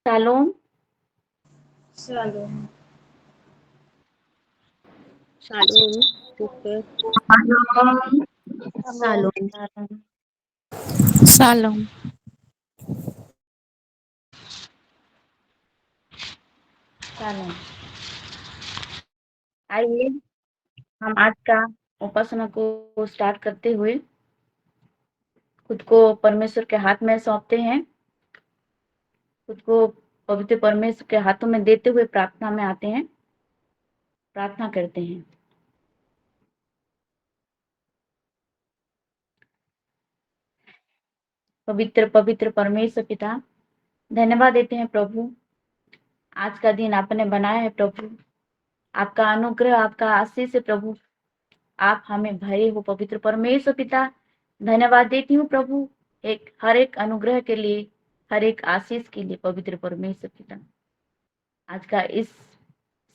Shalom shalom shalom sister shalom shalom. Shalom. आइए हम आज का उपासना को स्टार्ट करते हुए खुद को परमेश्वर के हाथ में सौंपते हैं। खुद को पवित्र परमेश्वर के हाथों में देते हुए प्रार्थना में आते हैं, प्रार्थना करते हैं। पवित्र पवित्र परमेश्वर पिता, धन्यवाद देते हैं प्रभु, आज का दिन आपने बनाया है प्रभु। आपका अनुग्रह, आपका आशीष है प्रभु, आप हमें भरे हो पवित्र परमेश्वर पिता। धन्यवाद देती हूँ प्रभु हर एक अनुग्रह के लिए, हर एक आशीष के लिए पवित्र परमेश्वर पिता। आज का इस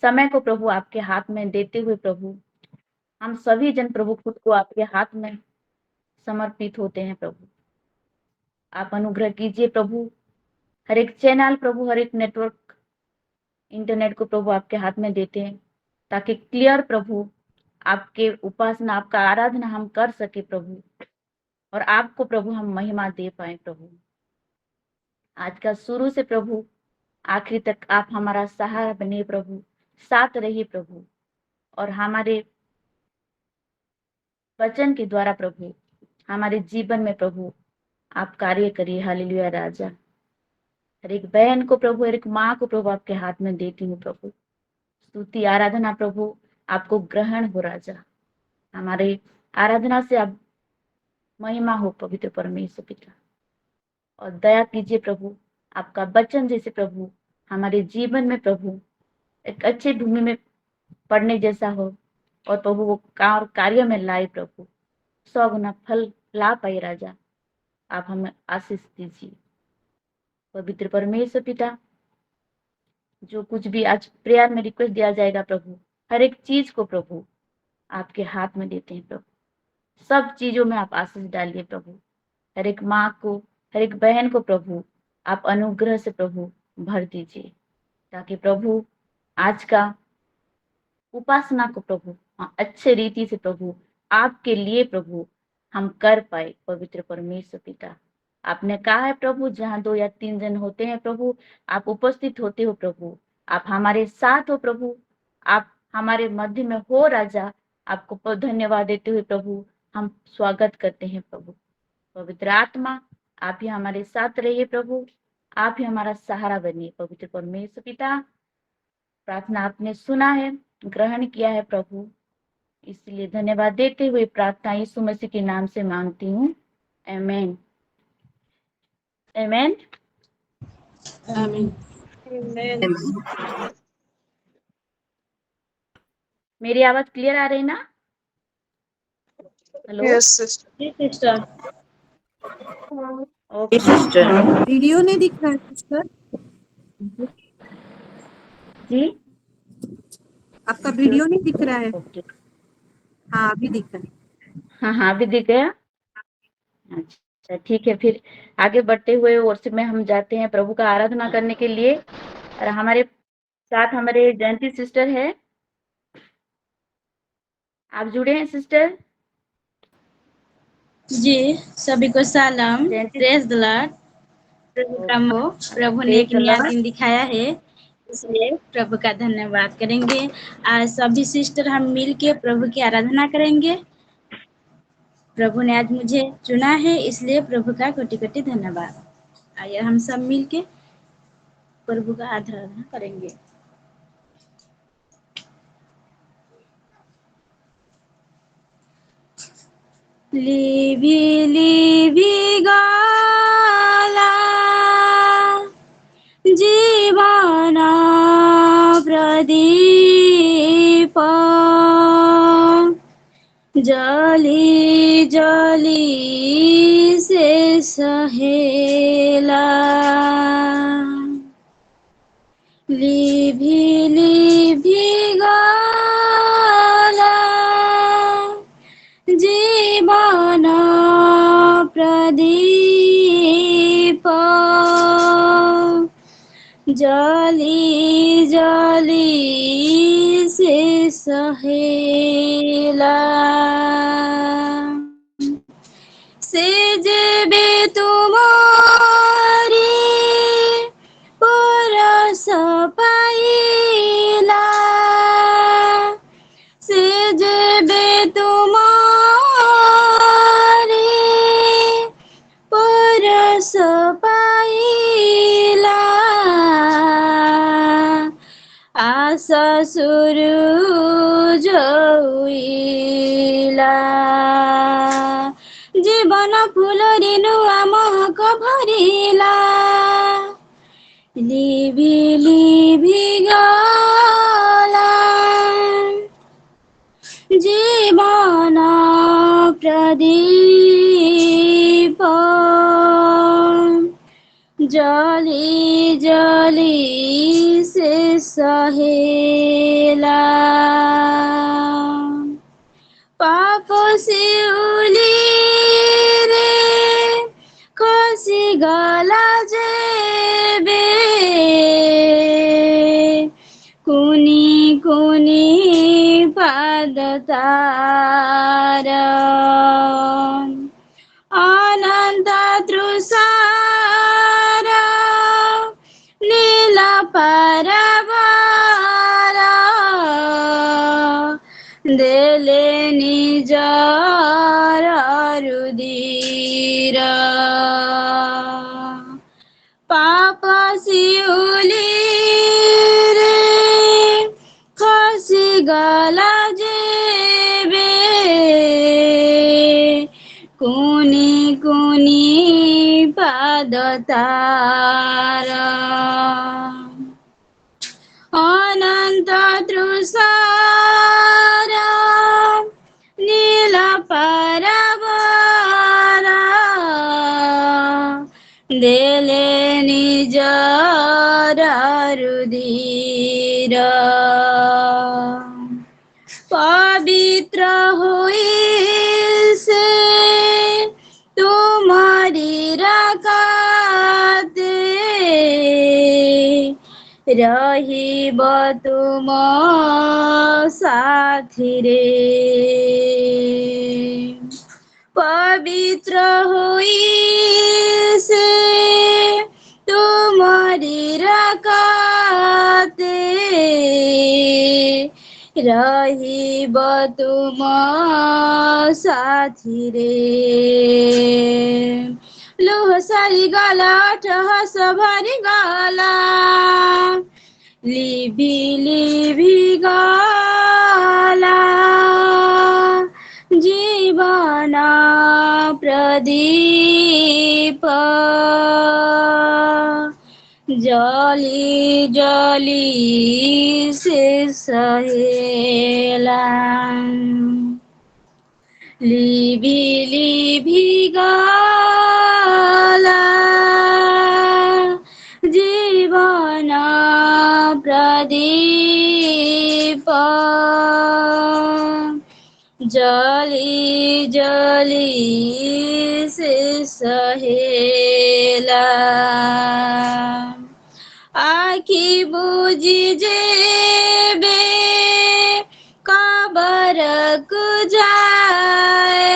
समय को प्रभु आपके हाथ में देते हुए प्रभु, हम सभी जन प्रभु खुद को आपके हाथ में समर्पित होते हैं प्रभु। आप अनुग्रह कीजिए प्रभु, हर एक चैनल प्रभु, हर एक नेटवर्क इंटरनेट को प्रभु आपके हाथ में देते हैं, ताकि क्लियर प्रभु आपके उपासना, आपका आराधना हम कर सके प्रभु, और आपको प्रभु हम महिमा दे पाए प्रभु। आज का शुरू से प्रभु आखिरी तक आप हमारा सहारा बने प्रभु, साथ रहिए प्रभु, और हमारे वचन के द्वारा प्रभु हमारे जीवन में प्रभु आप कार्य करिए। हालेलुया राजा। हर एक बहन को प्रभु, हर एक माँ को प्रभु आपके हाथ में देती हूँ प्रभु। स्तुति आराधना प्रभु आपको ग्रहण हो राजा, हमारे आराधना से आप महिमा हो पवित्र परमेश्वर पिता। और दया कीजिए प्रभु, आपका वचन जैसे प्रभु हमारे जीवन में प्रभु एक अच्छे भूमि में पड़ने जैसा हो, और प्रभु वो कार्य में लाए प्रभु, 100 गुना फल ला पाए राजा। आप हमें आशीष दीजिए पवित्र परमेश्वर पिता। जो कुछ भी आज प्रेयर में रिक्वेस्ट दिया जाएगा प्रभु, हर एक चीज को प्रभु आपके हाथ में देते हैं प्रभु। सब चीजों में आप आशीष डालिए प्रभु। हर एक माँ को, हर एक बहन को प्रभु आप अनुग्रह से प्रभु भर दीजिए, ताकि प्रभु आज का उपासना को प्रभु अच्छे रीति से प्रभु आपके लिए प्रभु हम कर पाए पवित्र परमेश्वर पिता। आपने कहा है प्रभु, जहाँ 2 या 3 जन होते हैं प्रभु, आप उपस्थित होते हो प्रभु, आप हमारे साथ हो प्रभु, आप हमारे मध्य में हो राजा। आपको धन्यवाद देते हुए प्रभु हम स्वागत करते हैं प्रभु। पवित्र आत्मा आप ही हमारे साथ रहिए प्रभु, आप ही हमारा सहारा बनिए पवित्र परमेश्वर पिता। प्रार्थना आपने सुना है, ग्रहण किया है प्रभु, इसलिए धन्यवाद देते हुए प्रार्थना यीशु मसीह के नाम से मांगती हूँ। आमीन आमीन आमीन। मेरी आवाज क्लियर आ रही ना? हेलो। Yes sister. जी सिस्टर। ओके सिस्टर वीडियो नहीं दिख रहा है सिस्टर? जी, आपका वीडियो नहीं दिख रहा है? ओके। हाँ अभी दिख रहा है। हाँ हाँ अभी दिख गया। अच्छा ठीक है, फिर आगे बढ़ते हुए वर्षिप में हम जाते हैं प्रभु का आराधना करने के लिए। और हमारे साथ हमारे जयंती सिस्टर है, आप जुड़े हैं सिस्टर? जी सभी को सलाम, जयंती। Praise the lord. प्रभु का मोह, प्रभु ने प्रेज एक द नया लॉर्ड। दिन दिखाया है, इसलिए प्रभु का धन्यवाद करेंगे। आज सभी सिस्टर हम मिल के प्रभु की आराधना करेंगे। प्रभु ने आज मुझे चुना है, इसलिए प्रभु का कोटि कोटि धन्यवाद। आइए हम सब मिल के प्रभु का आराधना करेंगे। लिभि लिभि गला जीवन प्रदीप जली जली शेष हेला लिभि लिभि गला जीवन प्रदीप जली जली से सहेला से जेबे तुम्हारी परस पाइला से जेबे तुम्हारी परस पाइला आशा सुरुज उइला जीवन फुलरी नुआ महक भरिला लिभि लिभि गला जीवन प्रदीप जली जली से सहेला पाप सिउली रे खसी गला जेबे कुनी कुनी पाद तार अनंत तृषार नीला परवार देले निजार रुधिर पाप सिउली रे खसी गला जेबे कुनी कुनी पाद तार अनंत तृषार नीला परवार देले निजार रुधिर पवित्र हुई से तुम्हारी रकाते रहिब तुम साथी रे पवित्र हुई से तुम्हारी रकाते रहिब तुम साथी रे लुह सारी गला ठहस भरी गला लिभि लिभि गला जीवन प्रदीप जली जली से सहेला लिभि लिभि गला जीवन प्रदीप जली जली से सहेला आखी बुझी जेबे कबर को जाए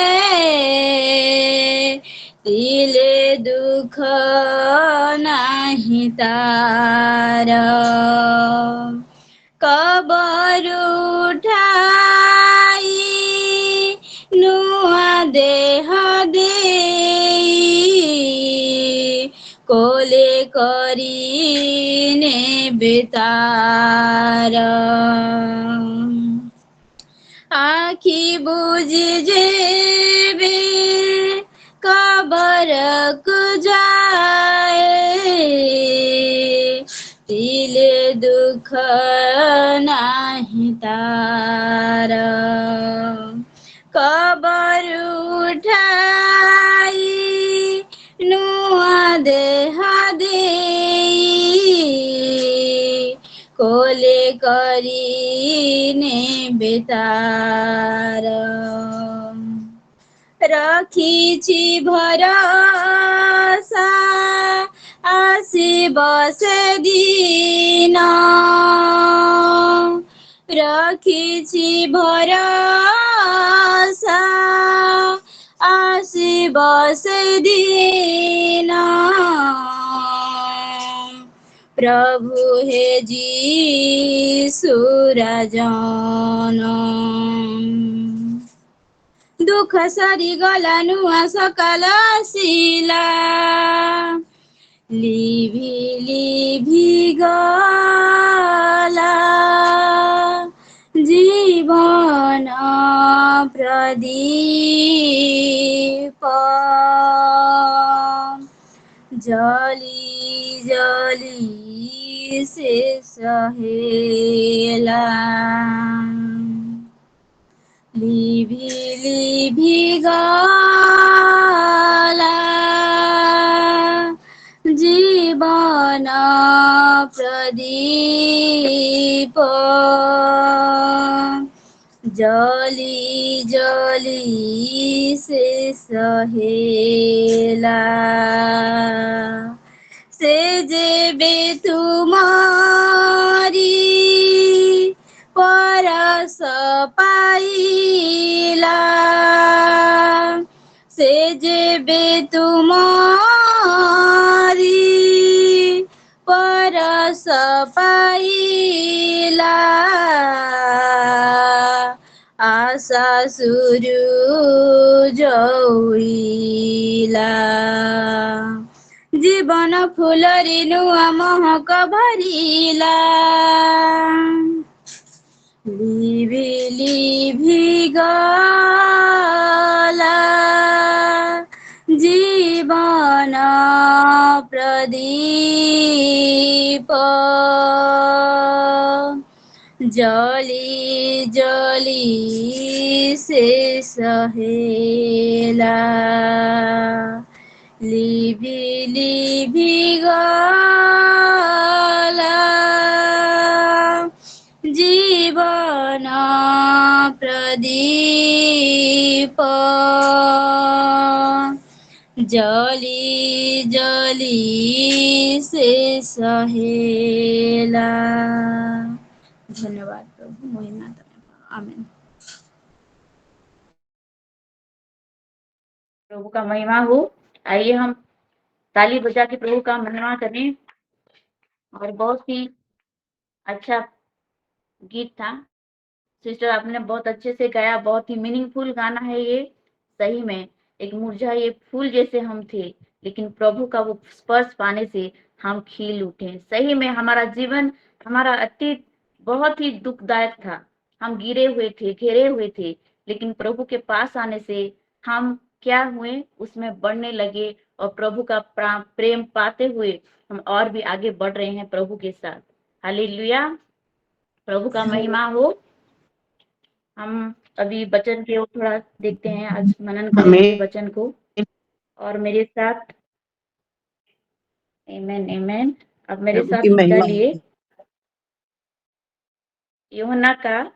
तिले दुख नाही तार कबर उठाई नुआ देह देई कोले करीने बेतार आखी बुझी जेबे कबर को जाए तिले दुख नाही तार कबर उठाई नुआ देह देई कोले करीने बेतार रखिछि भरोसा आशिब से दिन रखिछि भरोसा आशिब से दिन प्रभु हे जीशु राजन दुख सरी गला नुआ सकल शिला लिभि लिभि गला जीवन प्रदीप जली जली से सहेला लिभि लिभि गला जीवन प्रदीप जली जली से सहेला से जेबे तुम्हारी परस पाइला से जेबे तुम्हारी परस पाइला आशा सुरु जौइला जीवन फुलरी नुआ महक भरिला लिभि लिभि गला जीवन प्रदीप जली जली से सहेला लिभि लिभि गला जीवन प्रदीप जली जली से सहेला धन्यवाद प्रभु महिमा धन्यवाद आमीन प्रभु का महिमा हो। आइए हम ताली बजा के प्रभु का महिमा करें। और बहुत ही अच्छा गीत था सिस्टर, आपने बहुत अच्छे से गाया। बहुत ही मीनिंगफुल गाना है ये। सही में एक मुरझाए फूल जैसे हम थे, लेकिन प्रभु का वो स्पर्श पाने से हम खिल उठे। सही में हमारा जीवन, हमारा अतीत बहुत ही दुखदायक था। हम गिरे हुए थे, घेरे हुए थे, लेकिन प्रभु के पास आने से हम क्या हुए, उसमें बढ़ने लगे और प्रभु का प्रेम पाते हुए हम और भी आगे बढ़ रहे हैं प्रभु के साथ। हालेलुया, प्रभु का महिमा हो। हम अभी वचन के ओर थोड़ा देखते हैं, आज मनन करेंगे वचन को। और मेरे साथ आमेन आमेन, अब मेरे साथ निकालिए यूहन्ना का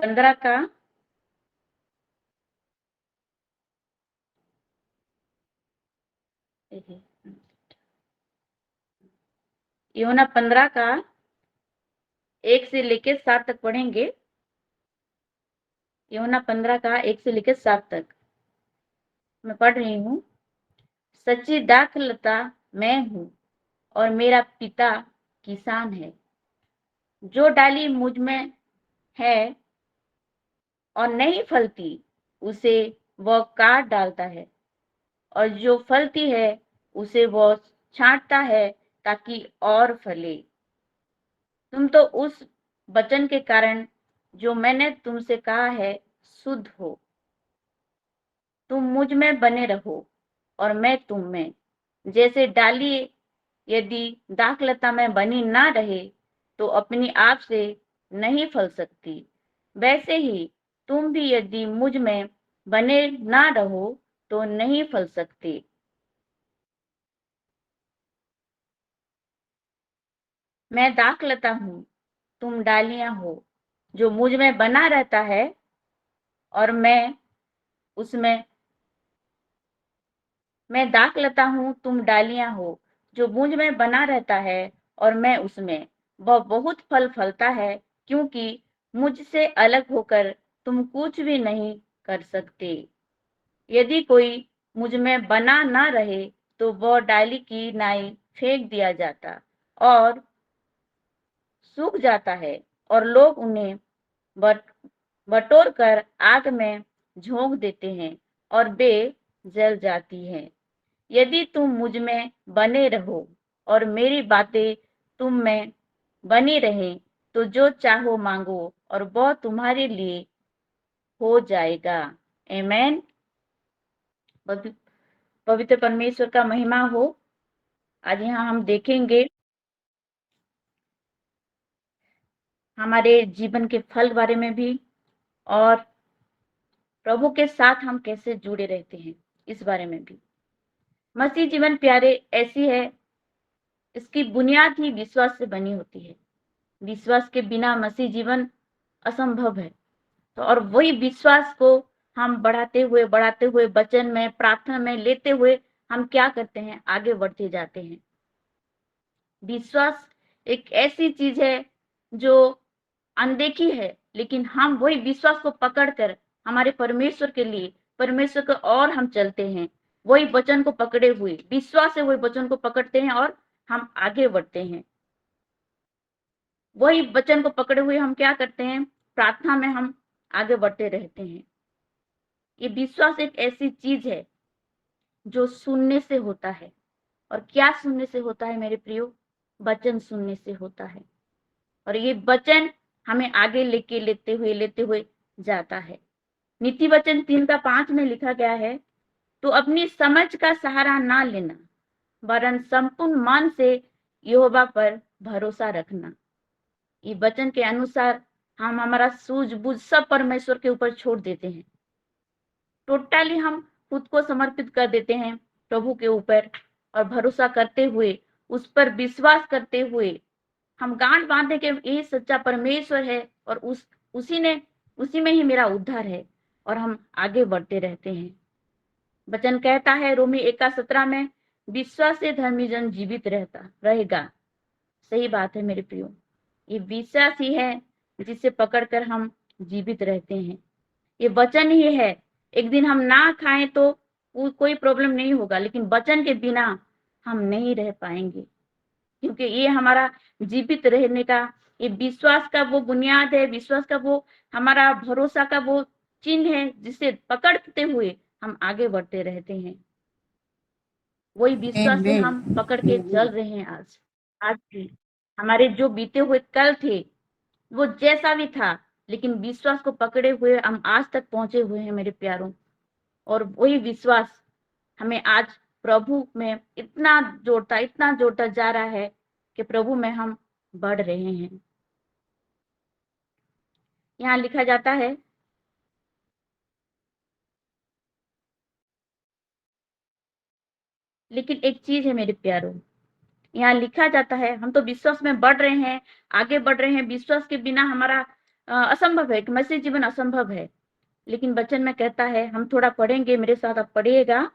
15 का यूहन्ना 15 का 1 से लेकर 7 तक पढ़ेंगे। यूहन्ना 15 का 1 से लेकर 7 तक मैं पढ़ रही हूँ। सच्ची दाखलता मैं हूँ और मेरा पिता किसान है। जो डाली मुझ में है और नहीं फलती, उसे वह काट डालता है, और जो फलती है उसे वह छांटता है ताकि और फले। तुम तो उस वचन के कारण जो मैंने तुमसे कहा है शुद्ध हो। तुम मुझ में बने रहो और मैं तुम में। जैसे डाली यदि दाखलता में बनी ना रहे तो अपने आप से नहीं फल सकती, वैसे ही तुम भी यदि मुझ में बने ना रहो तो नहीं फल सकते। मैं दाखलता हूँ, तुम डालियां हो। जो मुझ में बना रहता है और मैं उसमें, मैं दाखलता हूँ, तुम डालियां हो। जो मुझ में बना रहता है और मैं उसमें, वह बहुत फल फलता है, क्योंकि मुझसे अलग होकर तुम कुछ भी नहीं कर सकते। यदि कोई मुझ में बना ना रहे तो वह डाली की नाई फेंक दिया जाता और सूख जाता है, और लोग उन्हें बटोर कर आग में झोंक देते हैं और वे जल जाती हैं। यदि तुम मुझ में बने रहो और मेरी बातें तुम में बनी रहे, तो जो चाहो मांगो और वह तुम्हारे लिए हो जाएगा। आमीन। पवित्र परमेश्वर का महिमा हो। आज यहाँ हम देखेंगे हमारे जीवन के फल बारे में भी, और प्रभु के साथ हम कैसे जुड़े रहते हैं इस बारे में भी। मसीह जीवन प्यारे ऐसी है, इसकी बुनियाद ही विश्वास से बनी होती है। विश्वास के बिना मसीह जीवन असंभव है। तो और वही विश्वास को हम बढ़ाते हुए वचन में, प्रार्थना में लेते हुए हम क्या करते हैं, आगे बढ़ते जाते हैं। विश्वास एक ऐसी चीज है जो अनदेखी है, लेकिन हम वही विश्वास को पकड़कर हमारे परमेश्वर के लिए, परमेश्वर को और हम चलते हैं। वही वचन को पकड़े हुए, विश्वास से वही वचन को पकड़ते हैं और हम आगे बढ़ते हैं। वही वचन को पकड़े हुए हम क्या करते हैं, प्रार्थना में हम आगे बढ़ते रहते हैं। ये विश्वास एक ऐसी चीज है जो सुनने से होता है। और क्या सुनने से होता है मेरे प्रियो? वचन सुनने से होता है। और ये वचन हमें आगे लेते हुए जाता है। नीति वचन 3:5 में लिखा गया है, तो अपनी समझ का सहारा ना लेना, वरन संपूर्ण मन से यहोवा पर भरोसा रखना। ये वचन के अनुसार हम हमारा सूझबूझ सब परमेश्वर के ऊपर छोड़ देते हैं। टोटली हम खुद को समर्पित कर देते हैं प्रभु के ऊपर, और भरोसा करते हुए, उस पर विश्वास करते हुए हम गांठ बांधे कि यही सच्चा परमेश्वर है और उसी में ही मेरा उद्धार है, और हम आगे बढ़ते रहते हैं। वचन कहता है रोमी 1:17 में, विश्वास से धर्मी जन जीवित रहेगा। सही बात है मेरे प्रियो, ये विश्वास ही है जिसे पकड़कर हम जीवित रहते हैं। ये वचन ही है। एक दिन हम ना खाएं तो कोई प्रॉब्लम नहीं होगा, लेकिन वचन के बिना हम नहीं रह पाएंगे, क्योंकि ये हमारा जीवित रहने का, ये विश्वास का वो बुनियाद है, विश्वास का वो हमारा भरोसा का वो चिन्ह है, जिसे पकड़ते हुए हम आगे बढ़ते रहते हैं। वही विश्वास से हम पकड़ के चल रहे हैं। आज भी हमारे जो बीते हुए कल थे वो जैसा भी था, लेकिन विश्वास को पकड़े हुए हम आज तक पहुंचे हुए हैं मेरे प्यारों। और वही विश्वास हमें आज प्रभु में इतना जोड़ता जा रहा है कि प्रभु में हम बढ़ रहे हैं। यहाँ लिखा जाता है, लेकिन एक चीज है मेरे प्यारों, यहाँ लिखा जाता है हम तो विश्वास में बढ़ रहे हैं, आगे बढ़ रहे हैं। विश्वास के बिना हमारा असंभव है कि मसीह जीवन असंभव है। लेकिन वचन में कहता है, हम थोड़ा पढ़ेंगे, मेरे साथ आप पढ़िएगा,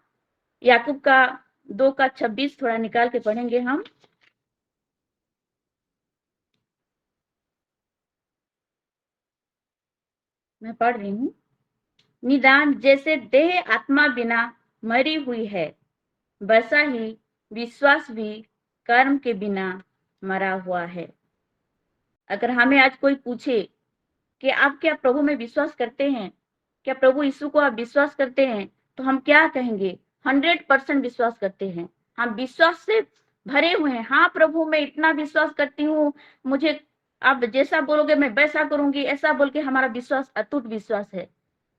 याकूब का 2:26 थोड़ा निकाल के पढ़ेंगे हम। मैं पढ़ रही हूँ। निदान जैसे देह आत्मा बिना मरी हुई है, वैसा ही विश्वास भी कर्म के बिना मरा हुआ है। अगर हमें आज कोई पूछे कि आप क्या प्रभु में विश्वास करते हैं, क्या प्रभु यीशु को आप विश्वास करते हैं, तो हम क्या कहेंगे? 100% विश्वास करते हैं। हम विश्वास से भरे हुए हैं। हाँ प्रभु, मैं इतना विश्वास करती हूँ, मुझे आप जैसा बोलोगे मैं वैसा करूंगी, ऐसा बोल के हमारा विश्वास अटूट विश्वास है।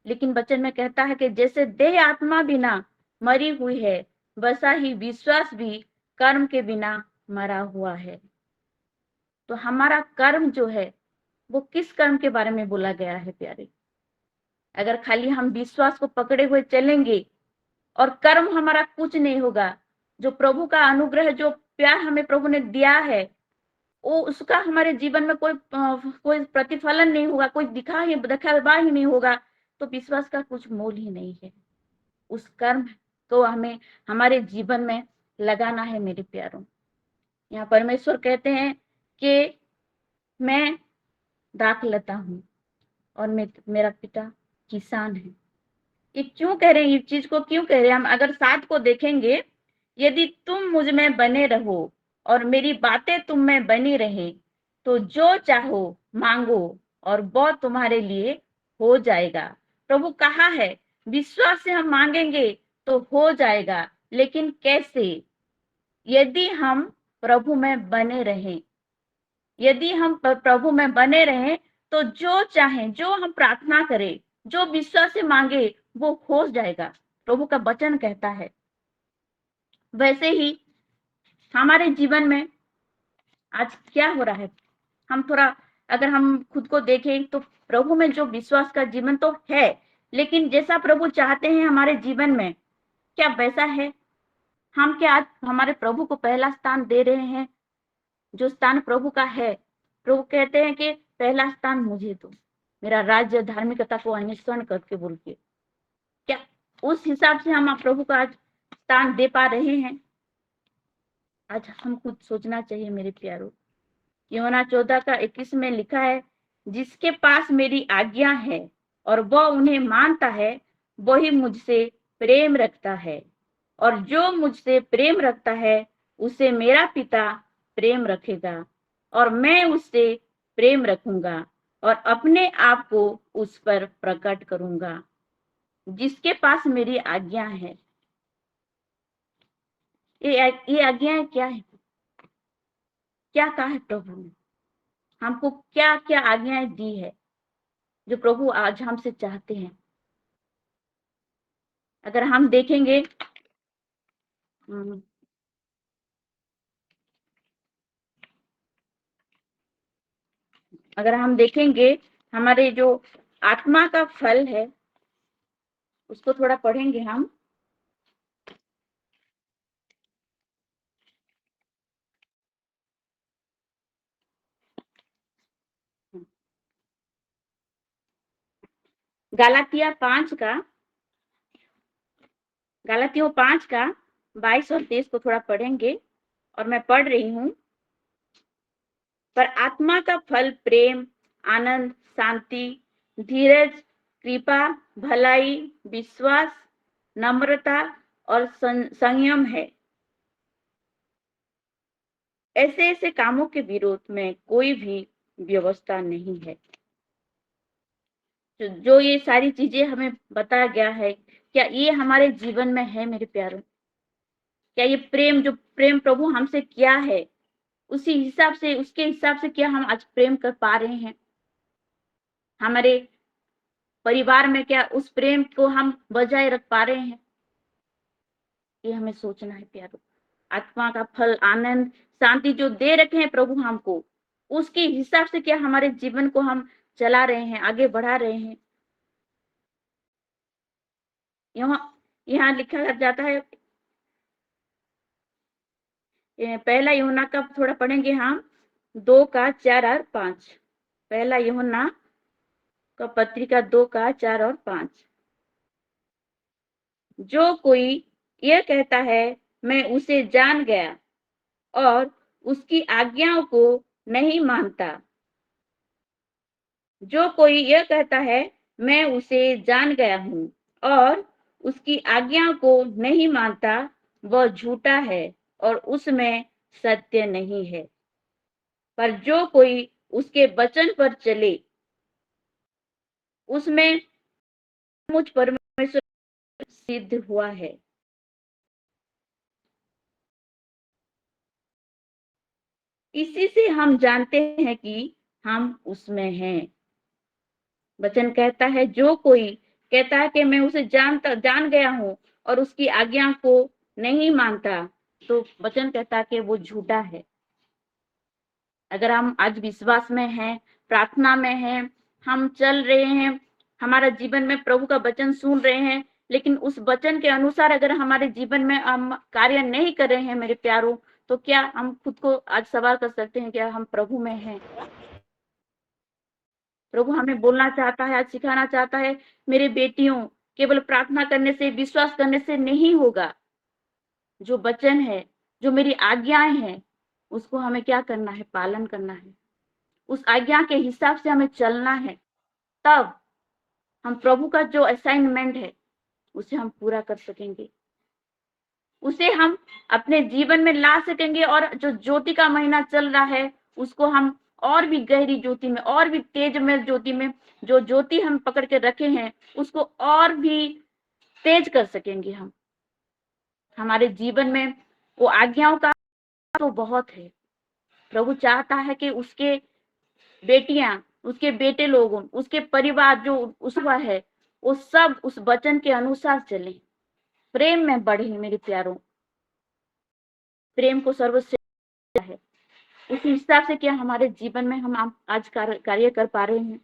लेकिन वचन में कहता है कि जैसे देह आत्मा बिना मरी हुई है, वैसा ही विश्वास भी कर्म के बिना मरा हुआ है। तो हमारा कर्म जो है, वो किस कर्म के बारे में बोला गया है प्यारे? अगर खाली हम विश्वास को पकड़े हुए चलेंगे और कर्म हमारा कुछ नहीं होगा, जो प्रभु का अनुग्रह, जो प्यार हमें प्रभु ने दिया है, वो उसका हमारे जीवन में कोई प्रतिफलन नहीं होगा, कोई दिखावा ही नहीं होगा, तो विश्वास का कुछ मोल ही नहीं है। उस कर्म तो हमें हमारे जीवन में लगाना है मेरे प्यारों। यहाँ परमेश्वर कहते हैं कि मैं दाखलता हूँ और मेरा पिता किसान है। ये क्यों कह रहे हैं, ये चीज को क्यों कह रहे हैं? हम अगर 7 को देखेंगे, यदि तुम मुझ में बने रहो और मेरी बातें तुम में बनी रहे, तो जो चाहो मांगो और वो तुम्हारे लिए हो जाएगा। प्रभु कहा है विश्वास से हम मांगेंगे तो हो जाएगा, लेकिन कैसे? यदि हम प्रभु में बने रहें, यदि हम प्रभु में बने रहें, तो जो चाहे, जो हम प्रार्थना करें, जो विश्वास से मांगे, वो हो जाएगा। प्रभु का वचन कहता है। वैसे ही हमारे जीवन में आज क्या हो रहा है, हम थोड़ा अगर हम खुद को देखें तो प्रभु में जो विश्वास का जीवन तो है, लेकिन जैसा प्रभु चाहते हैं हमारे जीवन में, क्या वैसा है? हम क्या आज हमारे प्रभु को पहला स्थान दे रहे हैं? जो स्थान प्रभु का है, प्रभु कहते हैं कि पहला स्थान मुझे दो, मेरा राज्य धार्मिकता को अन्वेषण करके बोल के, क्या उस हिसाब से हम प्रभु का आज स्थान दे पा रहे हैं? आज हम खुद सोचना चाहिए मेरे प्यारों। यूहन्ना 14:21 में लिखा है, जिसके पास मेरी आज्ञा है और वह उन्हें मानता है, वही मुझसे प्रेम रखता है, और जो मुझसे प्रेम रखता है उसे मेरा पिता प्रेम रखेगा, और मैं उससे प्रेम रखूंगा और अपने आप को उस पर प्रकट करूंगा। जिसके पास मेरी आज्ञा है, ये आज्ञाएं क्या है? क्या कहा है प्रभु ने? हमको क्या क्या आज्ञाएं दी है जो प्रभु आज हमसे चाहते हैं? अगर हम देखेंगे, अगर हम देखेंगे हमारे जो आत्मा का फल है, उसको थोड़ा पढ़ेंगे हम। गलातिया 5 का 22 और 23 को थोड़ा पढ़ेंगे, और मैं पढ़ रही हूँ। पर आत्मा का फल प्रेम, आनंद, शांति, धीरज, कृपा, भलाई, विश्वास, नम्रता और संयम है। ऐसे ऐसे कामों के विरोध में कोई भी व्यवस्था नहीं है। जो ये सारी चीजें हमें बताया गया है, क्या ये हमारे जीवन में है मेरे प्यारों? क्या ये प्रेम, जो प्रेम प्रभु हमसे किया है, उसी हिसाब से, उसके हिसाब से क्या हम आज प्रेम कर पा रहे हैं? हमारे परिवार में क्या उस प्रेम को हम बजाय रख पा रहे हैं? ये हमें सोचना है प्यारों। आत्मा का फल, आनंद, शांति जो दे रखे हैं प्रभु हमको, उसके हिसाब से क्या हमारे जीवन को हम चला रहे हैं, आगे बढ़ा रहे हैं? यहाँ लिखा जाता है, पहला यूहन्ना का थोड़ा पढ़ेंगे हम, 2:4 और 5। पहला यूहन्ना का पत्रिका 2:4 और 5। जो कोई यह कहता है मैं उसे जान गया और उसकी आज्ञाओं को नहीं मानता, जो कोई यह कहता है मैं उसे जान गया हूं और उसकी आज्ञाओं को नहीं मानता, वह झूठा है और उसमें सत्य नहीं है। पर जो कोई उसके वचन पर चले, उसमें मुझ परमेश्वर सिद्ध हुआ है। इसी से हम जानते हैं कि हम उसमें हैं। वचन कहता है, जो कोई कहता है कि मैं उसे जान गया हूं और उसकी आज्ञा को नहीं मानता, तो वचन कहता है कि वो झूठा है। अगर हम आज विश्वास में हैं, प्रार्थना में हैं, हम चल रहे हैं, हमारा जीवन में प्रभु का वचन सुन रहे हैं, लेकिन उस वचन के अनुसार अगर हमारे जीवन में हम कार्य नहीं कर रहे हैं मेरे प्यारों, तो क्या हम खुद को आज सवाल कर सकते हैं, क्या हम प्रभु में हैं? प्रभु हमें बोलना चाहता है, आज सिखाना चाहता है, मेरे बेटियों, केवल प्रार्थना करने से, विश्वास करने से नहीं होगा। जो वचन है, जो मेरी आज्ञाएं हैं, उसको हमें क्या करना है? पालन करना है। उस आज्ञा के हिसाब से हमें चलना है। तब हम प्रभु का जो असाइनमेंट है उसे हम पूरा कर सकेंगे, उसे हम अपने जीवन में ला सकेंगे। और जो ज्योति का महीना चल रहा है उसको हम और भी गहरी ज्योति में, और भी तेज में ज्योति में, जो ज्योति हम पकड़ के रखे हैं उसको और भी तेज कर सकेंगे हम। हमारे जीवन में वो आज्ञाओं का तो बहुत है। प्रभु चाहता है कि उसके बेटियां, उसके बेटे लोगों, उसके परिवार जो उसका है, वो सब उस वचन के अनुसार चले, प्रेम में बढ़े। मेरे प्यारों, प्रेम को सर्वश्रेष्ठ है। उस हिसाब से क्या हमारे जीवन में हम आज कार्य कर पा रहे हैं?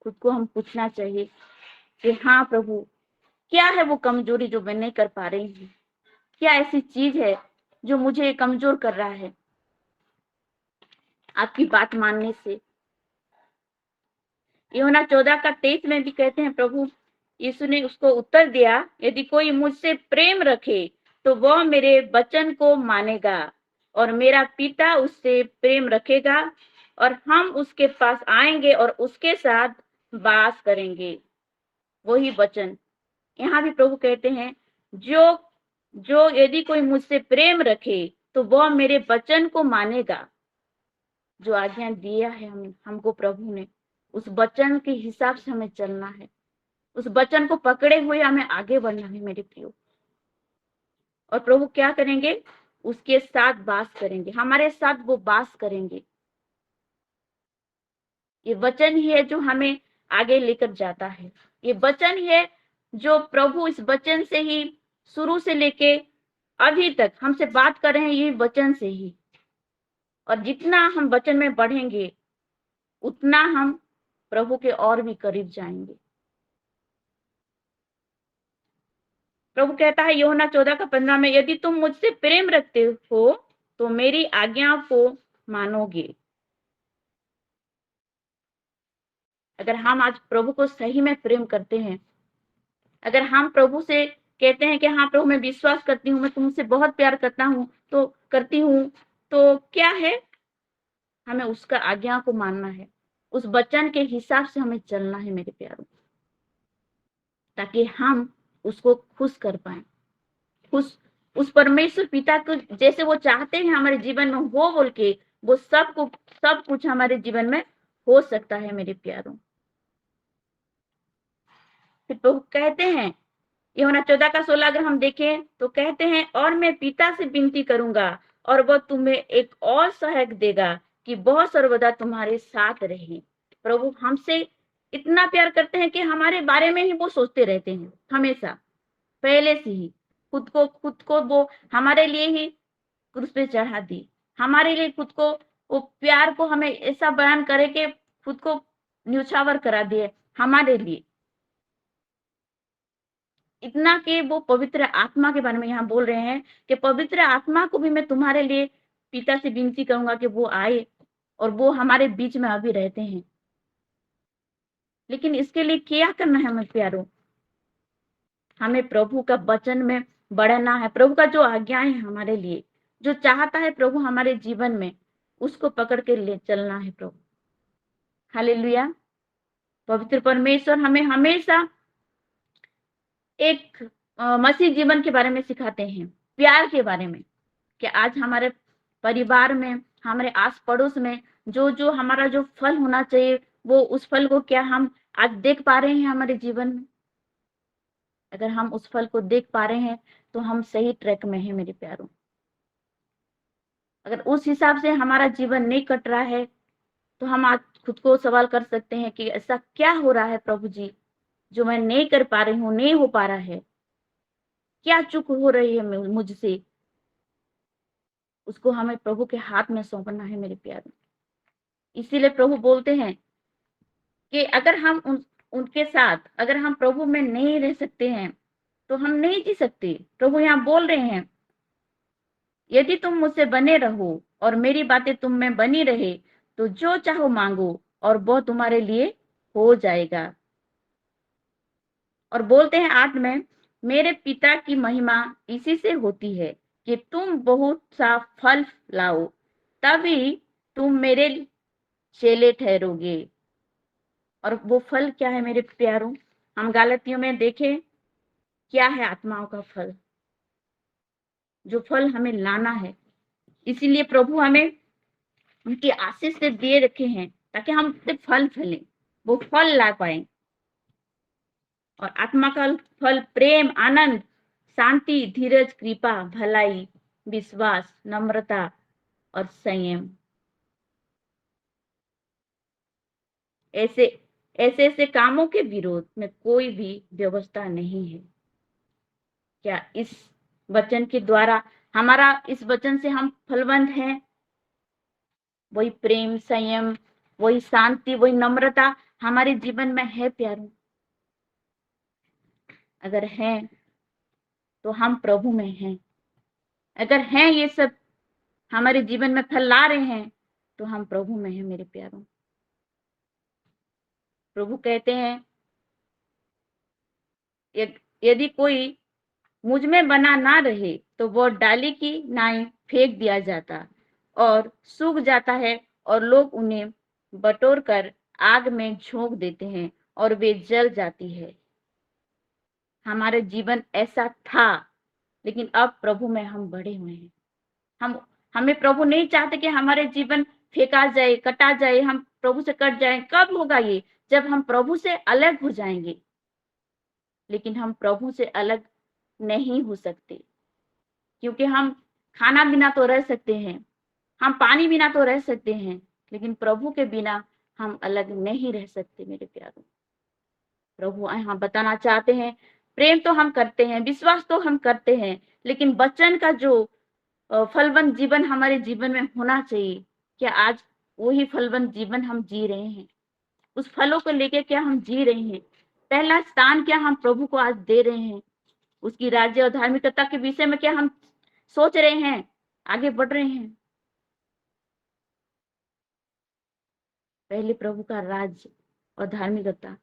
खुद को हम पूछना चाहिए कि हाँ प्रभु, क्या है वो कमजोरी जो मैं नहीं कर पा रही हूँ? क्या ऐसी चीज है जो मुझे कमजोर कर रहा है आपकी बात मानने से? यूहन्ना 14:23 में भी कहते हैं, प्रभु यीशु ने उसको उत्तर दिया, यदि कोई मुझसे प्रेम रखे तो वह मेरे वचन को मानेगा और मेरा पिता उससे प्रेम रखेगा और हम उसके पास आएंगे और उसके साथ वास करेंगे। वही वचन यहाँ भी प्रभु कहते हैं, जो जो यदि कोई मुझसे प्रेम रखे तो वह मेरे वचन को मानेगा। जो आज्ञा दिया है हमको प्रभु ने, उस वचन के हिसाब से हमें चलना है। उस वचन को पकड़े हुए हमें आगे बढ़ना है मेरे प्रियो। और प्रभु क्या करेंगे? उसके साथ वास करेंगे, हमारे साथ वो वास करेंगे। ये वचन ही है जो हमें आगे लेकर जाता है। ये वचन ही है जो प्रभु इस वचन से ही शुरू से लेके अभी तक हमसे बात कर रहे हैं, ये वचन से ही। और जितना हम वचन में बढ़ेंगे उतना हम प्रभु के और भी करीब जाएंगे। प्रभु कहता है यूहन्ना 14:15 में, यदि तुम मुझसे प्रेम रखते हो तो मेरी आज्ञाओं को मानोगे। अगर हम आज प्रभु को सही में प्रेम करते हैं, अगर हम प्रभु से कहते हैं कि हाँ प्रभु मैं विश्वास करती हूँ, मैं तुमसे बहुत प्यार करती हूँ, तो क्या है? हमें उसका आज्ञा को मानना है, उस वचन के हिसाब से हमें चलना है मेरे प्यारों, ताकि हम उसको खुश कर पाए। खुश उस परमेश्वर पिता को जैसे वो चाहते हैं हमारे जीवन में हो बोल के, वो सब कुछ हमारे जीवन में हो सकता है मेरे प्यारों। फिर तो कहते हैं यूहन्ना 14:16 अगर हम देखें तो कहते हैं, और मैं पिता से विनती करूंगा और वह तुम्हें एक और सहायक देगा कि वह सर्वदा तुम्हारे साथ रहे। प्रभु हमसे इतना प्यार करते हैं कि हमारे बारे में ही वो सोचते रहते हैं हमेशा, पहले से ही। खुद को वो हमारे लिए ही क्रूस पे चढ़ा दी, हमारे लिए खुद को वो प्यार को हमें ऐसा बयान करे कि खुद को न्यौछावर करा दिए हमारे लिए। इतना कि वो पवित्र आत्मा के बारे में यहाँ बोल रहे हैं कि पवित्र आत्मा को भी मैं तुम्हारे लिए पिता से विनती करूंगा कि वो आए, और वो हमारे बीच में अभी रहते हैं। लेकिन इसके लिए क्या करना है हमें प्यारों? हमें प्रभु का वचन में बढ़ना है। प्रभु का जो आज्ञाएं है हमारे लिए, जो चाहता है प्रभु हमारे जीवन में, उसको पकड़ के ले चलना है प्रभु। हालेलुया। पवित्र परमेश्वर हमें हमेशा एक मसीह जीवन के बारे में सिखाते हैं, प्यार के बारे में, कि आज हमारे परिवार में, हमारे आस पड़ोस में जो हमारा जो फल होना चाहिए, वो उस फल को क्या हम आज देख पा रहे हैं हमारे जीवन में? अगर हम उस फल को देख पा रहे हैं तो हम सही ट्रैक में हैं मेरे प्यारों। अगर उस हिसाब से हमारा जीवन नहीं कट रहा है तो हम आज खुद को सवाल कर सकते हैं कि ऐसा क्या हो रहा है प्रभु जी जो मैं नहीं कर पा रही हूँ, नहीं हो पा रहा है? क्या चूक हो रही है मुझसे? उसको हमें प्रभु के हाथ में सौंपना है मेरे प्यारे। इसीलिए प्रभु बोलते हैं कि अगर हम उनके साथ, अगर हम प्रभु में नहीं रह सकते हैं तो हम नहीं जी सकते। प्रभु यहाँ बोल रहे हैं, यदि तुम मुझसे बने रहो और मेरी बातें तुम में बनी रहे तो जो चाहो मांगो और वो तुम्हारे लिए हो जाएगा। और बोलते हैं 8 में, मेरे पिता की महिमा इसी से होती है कि तुम बहुत सा फल लाओ, तभी तुम मेरे चेले ठहरोगे। और वो फल क्या है मेरे प्यारों? हम गलातियों में देखें क्या है आत्माओं का फल, जो फल हमें लाना है। इसीलिए प्रभु हमें उनकी आशीष से दिए रखे हैं ताकि हम फल फलें, वो फल ला पाए। और आत्मा का फल प्रेम, आनंद, शांति, धीरज, कृपा, भलाई, विश्वास, नम्रता और संयम। ऐसे ऐसे कामों के विरोध में कोई भी व्यवस्था नहीं है। क्या इस वचन के द्वारा हमारा, इस वचन से हम फलवंत हैं? वही प्रेम, संयम, वही शांति, वही नम्रता हमारे जीवन में है प्यारों? अगर है तो हम प्रभु में हैं। अगर हैं ये सब हमारे जीवन में फल ला रहे हैं तो हम प्रभु में हैं मेरे प्यारों। प्रभु कहते हैं यदि कोई मुझ में बना ना रहे तो वो डाली की नाई फेंक दिया जाता और सूख जाता है, और लोग उन्हें बटोर कर आग में झोंक देते हैं और वे जल जाती है। हमारे जीवन ऐसा था, लेकिन अब प्रभु में हम बढ़े हुए हैं। हमें प्रभु नहीं चाहते कि हमारे जीवन फेंका जाए, कटा जाए, हम प्रभु से कट जाए। कब होगा ये? जब हम प्रभु से अलग हो जाएंगे। लेकिन हम प्रभु से अलग नहीं हो सकते, क्योंकि हम खाना बिना तो रह सकते हैं, हम पानी बिना तो रह सकते हैं, लेकिन प्रभु के बिना हम अलग नहीं रह सकते मेरे प्यारों। प्रभु यहाँ बताना चाहते हैं, प्रेम तो हम करते हैं, विश्वास तो हम करते हैं, लेकिन वचन का जो फलवंत जीवन हमारे जीवन में होना चाहिए, क्या आज वही फलवंत जीवन हम जी रहे हैं? उस फलों को लेके क्या हम जी रहे हैं? पहला स्थान क्या हम प्रभु को आज दे रहे हैं? उसकी राज्य और धार्मिकता के विषय में क्या हम सोच रहे हैं, आगे बढ़ रहे हैं? पहले प्रभु का राज्य और धार्मिकता,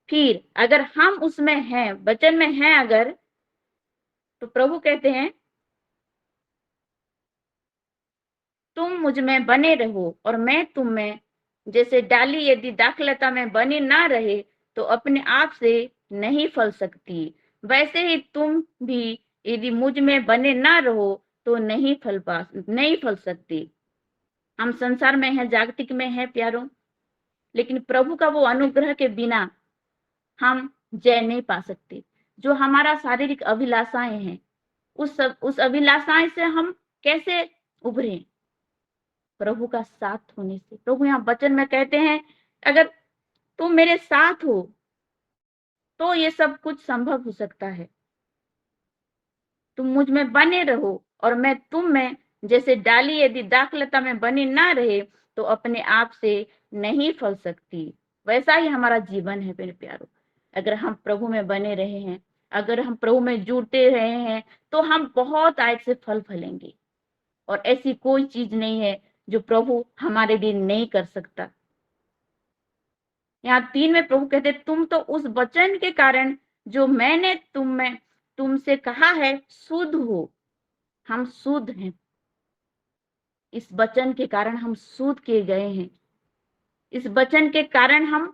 फिर अगर हम उसमें हैं, वचन में हैं अगर, तो प्रभु कहते हैं तुम मुझ में बने रहो और मैं तुम में। जैसे डाली यदि दाखलता में बनी ना रहे तो अपने आप से नहीं फल सकती, वैसे ही तुम भी यदि मुझ में बने ना रहो तो नहीं फल सकती। हम संसार में हैं, जागतिक में हैं प्यारों, लेकिन प्रभु का वो अनुग्रह के बिना हम जय नहीं पा सकते। जो हमारा शारीरिक अभिलाषाएं हैं, उस अभिलाषाएं से हम कैसे उभरे? प्रभु का साथ होने से। प्रभु यहाँ वचन में कहते हैं अगर तुम मेरे साथ हो तो ये सब कुछ संभव हो सकता है। तुम मुझ में बने रहो और मैं तुम में। जैसे डाली यदि दाखलता में बनी ना रहे तो अपने आप से नहीं फल सकती, वैसा ही हमारा जीवन है मेरे प्यारों। अगर हम प्रभु में बने रहे हैं, अगर हम प्रभु में जुड़ते रहे हैं, तो हम बहुत आयत से फल फलेंगे। और ऐसी कोई चीज नहीं है जो प्रभु हमारे लिए नहीं कर सकता। यहाँ 3 में प्रभु कहते तुम तो उस वचन के कारण जो मैंने तुमसे कहा है शुद्ध हो। हम शुद्ध हैं, इस वचन के कारण हम शुद्ध किए गए हैं। इस वचन के कारण हम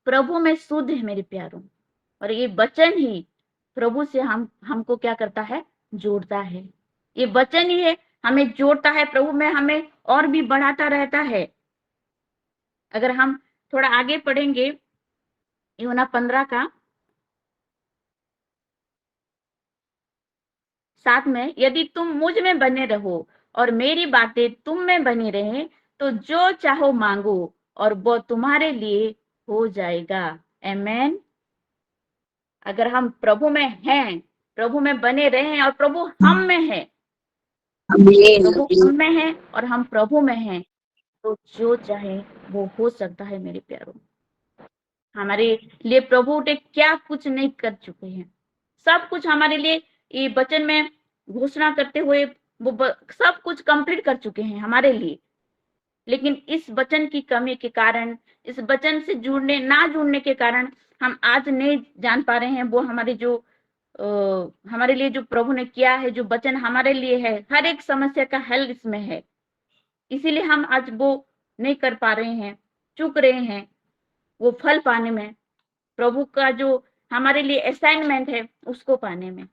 प्रभु में शुद्ध है मेरे प्यारों। और ये वचन ही प्रभु से हमको क्या करता है? जोड़ता है। ये वचन ही है हमें जोड़ता है प्रभु में, हमें और भी बढ़ाता रहता है। अगर हम थोड़ा आगे पढ़ेंगे यूहन्ना 15 का 7 में, यदि तुम मुझ में बने रहो और मेरी बातें तुम में बनी रहे तो जो चाहो मांगो और वो तुम्हारे लिए हो जाएगा। आमेन। अगर हम प्रभु में हैं, प्रभु में बने रहे हैं और प्रभु हम में है, प्रभु हम में है और हम प्रभु में हैं, तो जो चाहे वो हो सकता है मेरे प्यारों। हमारे लिए प्रभु ने क्या कुछ नहीं कर चुके हैं, सब कुछ हमारे लिए ये वचन में घोषणा करते हुए वो सब कुछ कंप्लीट कर चुके हैं हमारे लिए। लेकिन इस वचन की कमी के कारण, इस वचन से जुड़ने के कारण हम आज नहीं जान पा रहे हैं वो हमारे जो हमारे लिए जो प्रभु ने किया है, जो वचन हमारे लिए है, हर एक समस्या का हल इसमें है। इसीलिए हम आज वो नहीं कर पा रहे हैं, चूक रहे हैं वो फल पाने में, प्रभु का जो हमारे लिए असाइनमेंट है उसको पाने में।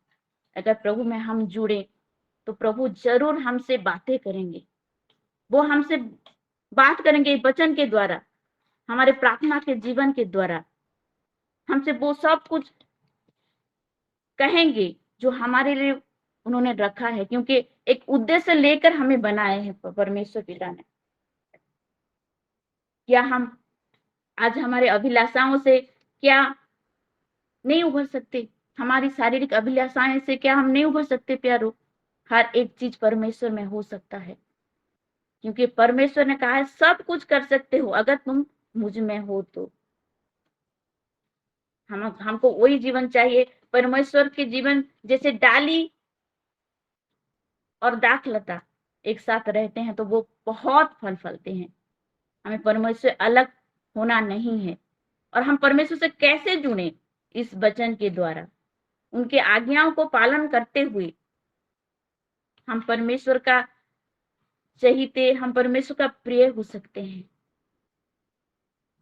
अगर प्रभु में हम जुड़े तो प्रभु जरूर हमसे बातें करेंगे। वो हमसे बात करेंगे वचन के द्वारा, हमारे प्रार्थना के जीवन के द्वारा हमसे वो सब कुछ कहेंगे जो हमारे लिए उन्होंने रखा है, क्योंकि एक उद्देश्य लेकर हमें बनाए हैं परमेश्वर पिता ने। क्या हम आज हमारे अभिलाषाओं से क्या नहीं उभर सकते? हमारी शारीरिक अभिलाषाएं से क्या हम नहीं उभर सकते प्यारो? हर एक चीज परमेश्वर में हो सकता है, क्योंकि परमेश्वर ने कहा है सब कुछ कर सकते हो अगर तुम मुझ में हो तो। हमको वही जीवन चाहिए, परमेश्वर के जीवन जैसे डाली और दाखलता एक साथ रहते हैं तो वो बहुत फल फलते हैं। हमें परमेश्वर अलग होना नहीं है। और हम परमेश्वर से कैसे जुड़े? इस वचन के द्वारा, उनके आज्ञाओं को पालन करते हुए हम परमेश्वर का चहीते, हम परमेश्वर का प्रिय हो सकते हैं।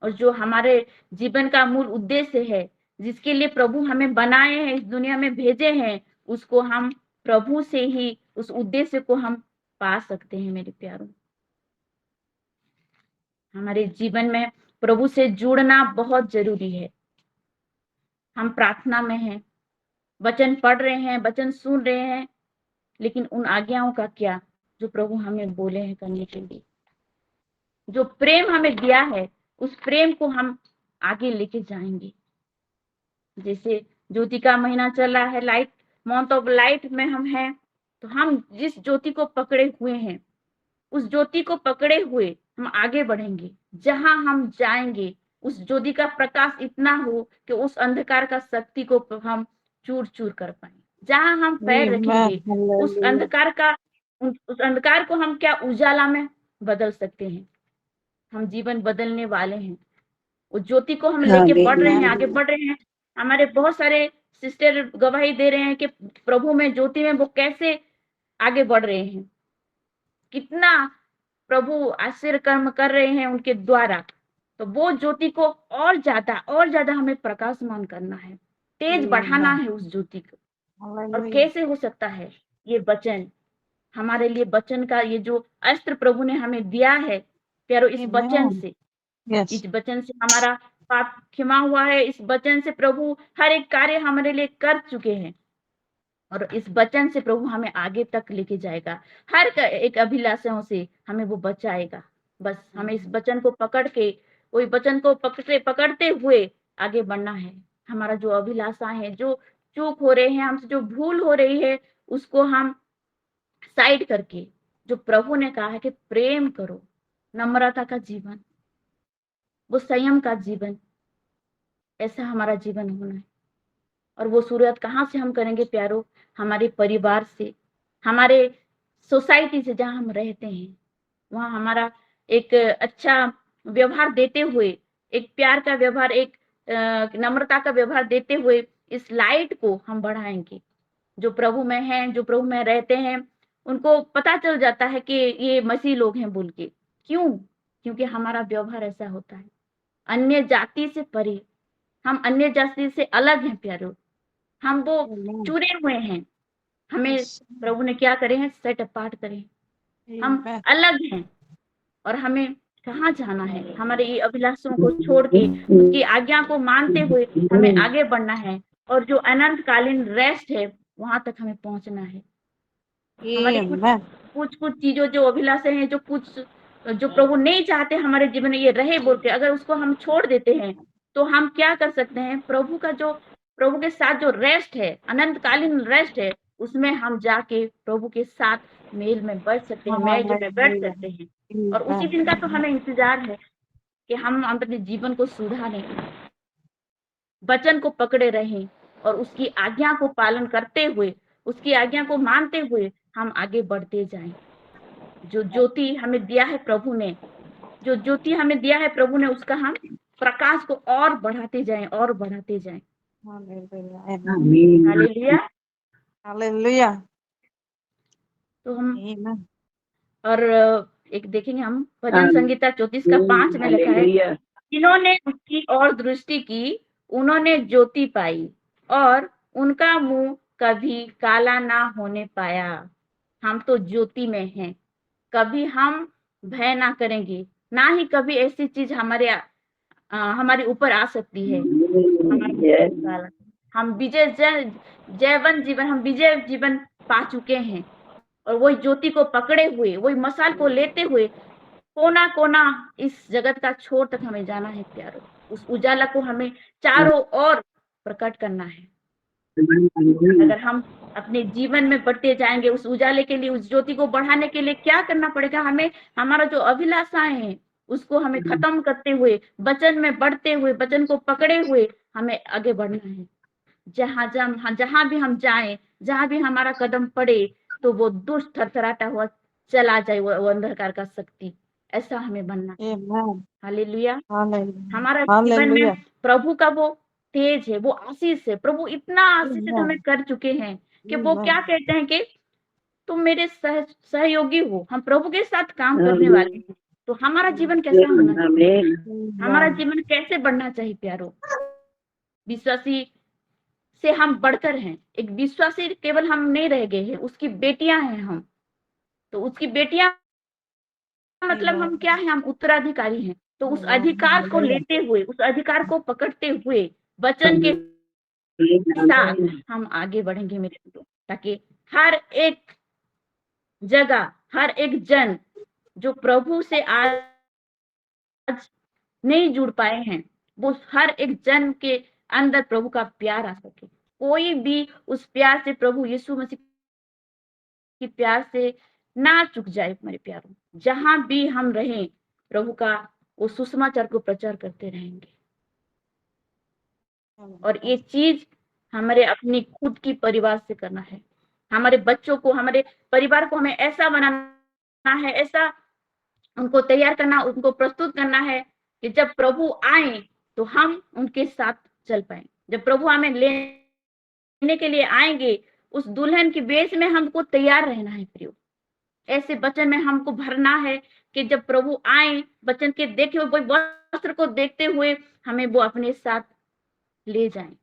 और जो हमारे जीवन का मूल उद्देश्य है, जिसके लिए प्रभु हमें बनाए हैं, इस दुनिया में भेजे हैं, उसको हम प्रभु से ही उस उद्देश्य को हम पा सकते हैं। मेरे प्यारों, हमारे जीवन में प्रभु से जुड़ना बहुत जरूरी है। हम प्रार्थना में हैं, वचन पढ़ रहे हैं, वचन सुन रहे हैं, लेकिन उन आज्ञाओं का क्या जो प्रभु हमें बोले हैं करने के लिए? जो प्रेम हमें दिया है उस प्रेम को हम आगे लेके जाएंगे। जैसे ज्योति का महीना चल रहा है, लाइट, मंथ ऑफ लाइट में हम हैं, तो हम जिस ज्योति को पकड़े हुए हैं उस ज्योति को पकड़े हुए हम आगे बढ़ेंगे। जहां हम जाएंगे उस ज्योति का प्रकाश इतना हो कि उस अंधकार का शक्ति को हम चूर चूर कर पाए। जहां हम पैर रखेंगे उस अंधकार को हम क्या उजाला में बदल सकते हैं। हम जीवन बदलने वाले हैं। उस ज्योति को हम लेके बढ़ रहे हैं, आगे बढ़ रहे हैं। हमारे बहुत सारे सिस्टर गवाही दे रहे हैं कि प्रभु में, ज्योति में वो कैसे आगे बढ़ रहे हैं, कितना प्रभु आश्चर्य कर्म कर रहे हैं उनके द्वारा। तो वो ज्योति को और ज्यादा हमें प्रकाशमान करना है, तेज बढ़ाना है उस ज्योति को। और कैसे हो सकता है? ये वचन हमारे लिए, वचन का ये जो अस्त्र प्रभु ने हमें दिया है प्यारो, इस वचन से, इस वचन से हमारा पाप क्षमा हुआ है। इस वचन से प्रभु हर एक कार्य हमारे लिए कर चुके हैं, और इस वचन से प्रभु हमें आगे तक लेके जाएगा। हर एक अभिलाषाओं से हमें वो बचाएगा। बस हमें इस वचन को पकड़ के, वही वचन को पकड़ते हुए आगे बढ़ना है। हमारा जो अभिलाषाएं है, जो चूक हो रहे हैं हमसे, जो भूल हो रही है, उसको हम साइड करके, जो प्रभु ने कहा है कि प्रेम करो, नम्रता का जीवन, वो संयम का जीवन, ऐसा हमारा जीवन होना है। और वो शुरुआत कहाँ से हम करेंगे प्यारो? हमारे परिवार से, हमारे सोसाइटी से, जहाँ हम रहते हैं वहाँ हमारा एक अच्छा व्यवहार देते हुए, एक प्यार का व्यवहार, एक नम्रता का व्यवहार देते हुए इस लाइट को हम बढ़ाएंगे। जो प्रभु में हैं, जो प्रभु में रहते हैं, उनको पता चल जाता है कि ये मसीह लोग हैं बोल के। क्यों? क्योंकि हमारा व्यवहार ऐसा होता है। अन्य जाति से परे, हम अन्य जाति से अलग हैं प्यारो, हम वो चुने हुए हैं। हमें प्रभु ने क्या करे हैं? सेट अपार्ट करे। हम अलग हैं और हमें कहाँ जाना है? हमारे ये अभिलाषों को छोड़ के, उसकी आज्ञा को मानते हुए हमें आगे बढ़ना है, और जो अनंतकालीन रेस्ट है वहां तक हमें पहुंचना है। हमारी कुछ चीजों, जो अभिलाषाएं हैं, जो प्रभु नहीं चाहते हमारे जीवन में ये रहे बोल के, अगर उसको हम छोड़ देते हैं तो हम क्या कर सकते हैं? प्रभु के साथ जो रेस्ट है, अनंतकालीन रेस्ट है, उसमें हम जाके प्रभु के साथ मेल में बैठ सकते हैं, मेज में बैठ सकते हैं। और उसी दिन का तो हमें इंतजार है कि हम अपने जीवन को सुधारें, वचन को पकड़े रहें, और उसकी आज्ञा को पालन करते हुए, उसकी आज्ञा को मानते हुए हम आगे बढ़ते जाएं। जो ज्योति हमें दिया है प्रभु ने, जो ज्योति हमें दिया है प्रभु ने, उसका हम प्रकाश को और बढ़ाते जाएं, और बढ़ाते जाएं। हालेलुया, आमेन, आमीन। हालेलुया। हालेलुया, तो हम आमेन, और एक देखेंगे हम भजन आमीन। संगीता 34 का 5 में लिखा है, हालेलुया। जिन्होंने उसकी ओर दृष्टि की उन्होंने ज्योति पाई और उनका मुंह कभी काला ना होने पाया। हम तो ज्योति में हैं, कभी हम भय ना करेंगे, ना ही कभी ऐसी चीज हमारे ऊपर आ सकती है। हमारा Yes. काला, हम जयवन जीवन, हम विजय जीवन पा चुके हैं। और वही ज्योति को पकड़े हुए, वही मसाल को लेते हुए कोना कोना इस जगत का छोर तक हमें जाना है प्यारो। उस उजाला को हमें चारों ओर प्रकट करना है। अगर हम अपने जीवन में बढ़ते जाएंगे उस उजाले के लिए, उस ज्योति को बढ़ाने के लिए क्या करना पड़ेगा हमें? हमारा जो अभिलाषाएं हैं उसको हमें खत्म करते हुए, वचन में बढ़ते हुए, वचन को पकड़े हुए हमें आगे बढ़ना है। जहां भी हम जाएं, जहां भी हमारा कदम पड़े, तो वो दुष्ट थरथराता हुआ चला जाए, वो अंधकार का शक्ति, ऐसा हमें बनना है। आमेन, हालेलुया। हालेलुया, हमारा जीवन में हालेलुया, प्रभु का वो तेज है, वो आशीष है। प्रभु इतना आशीषित हमें आमेन, कर चुके हैं कि वो क्या आमेन, कहते हैं कि तुम मेरे सहयोगी हो, हम प्रभु के साथ काम करने आमीन। वाले हैं। तो हमारा जीवन कैसा होना चाहिए? आमीन। हमारा आमेन, जीवन कैसे बढ़ना चाहिए प्यारो? विश्वासी से हम बढ़कर हैं। एक विश्वासी केवल हम नहीं रह गए हैं, उसकी बेटियां हैं हम। तो उसकी बेटियां मतलब हम क्या है? हम उत्तराधिकारी हैं। तो उस अधिकार को लेते हुए, उस अधिकार को पकड़ते हुए वचन के साथ हम आगे बढ़ेंगे मेरे दोस्तों, ताकि हर एक जगह, हर एक जन जो प्रभु से आज नहीं जुड़ पाए हैं, वो हर एक जन के अंदर प्रभु का प्यार आ सके। कोई भी उस प्यार से, प्रभु यीशु मसीह के प्यार से ना चुक जाए मेरे प्यारों। जहां भी हम रहें, प्रभु का वो सुसमाचार को प्रचार करते रहेंगे। और ये चीज हमारे अपनी खुद की परिवार से करना है। हमारे बच्चों को, हमारे परिवार को हमें ऐसा बनाना है, ऐसा उनको तैयार करना, उनको प्रस्तुत करना है कि जब प्रभु आए तो हम उनके साथ चल पाए। जब प्रभु हमें लेने के लिए आएंगे, उस दुल्हन की वेश में हमको तैयार रहना है प्रियो। ऐसे वचन में हमको भरना है कि जब प्रभु आए, वचन के देखे हुए वस्त्र को देखते हुए हमें वो अपने साथ ले जाएं।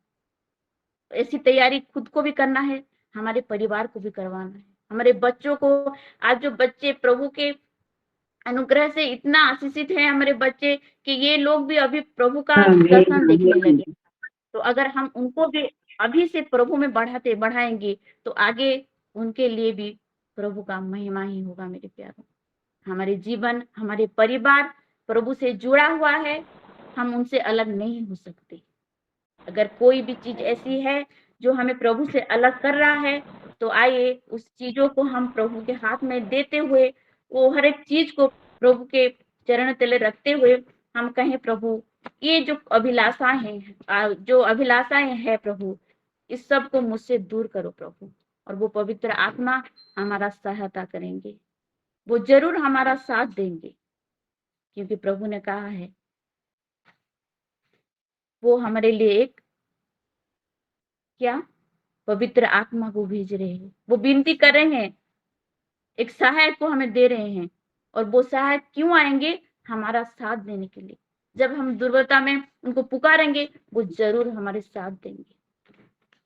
ऐसी तैयारी खुद को भी करना है, हमारे परिवार को भी करवाना है, हमारे बच्चों को। आज जो बच्चे प्रभु के अनुग्रह से इतना आशीषित है हमारे बच्चे, कि ये लोग भी अभी प्रभु का दर्शन देखने लगे। तो अगर हम उनको भी अभी से प्रभु में बढ़ाएंगे, तो आगे उनके लिए भी प्रभु का महिमा ही होगा मेरे प्यारों। हमारे जीवन, हमारे परिवार प्रभु से जुड़ा हुआ है, हम उनसे अलग नहीं हो सकते। अगर कोई भी चीज ऐसी है जो हमें प्रभु से अलग कर रहा है, तो आइए उस चीजों को हम प्रभु के हाथ में देते हुए, वो हर एक चीज को प्रभु के चरण तले रखते हुए हम कहें, प्रभु ये जो अभिलाषाएं हैं, जो अभिलाषाएं हैं प्रभु, इस सब को मुझसे दूर करो प्रभु। और वो पवित्र आत्मा हमारा सहायता करेंगे, वो जरूर हमारा साथ देंगे, क्योंकि प्रभु ने कहा है वो हमारे लिए एक क्या पवित्र आत्मा को भेज रहे हैं। वो विनती कर रहे हैं, एक सहायक को हमें दे रहे हैं। और वो सहायक क्यों आएंगे? हमारा साथ देने के लिए। जब हम दुर्बलता में उनको पुकारेंगे, वो जरूर हमारे साथ देंगे,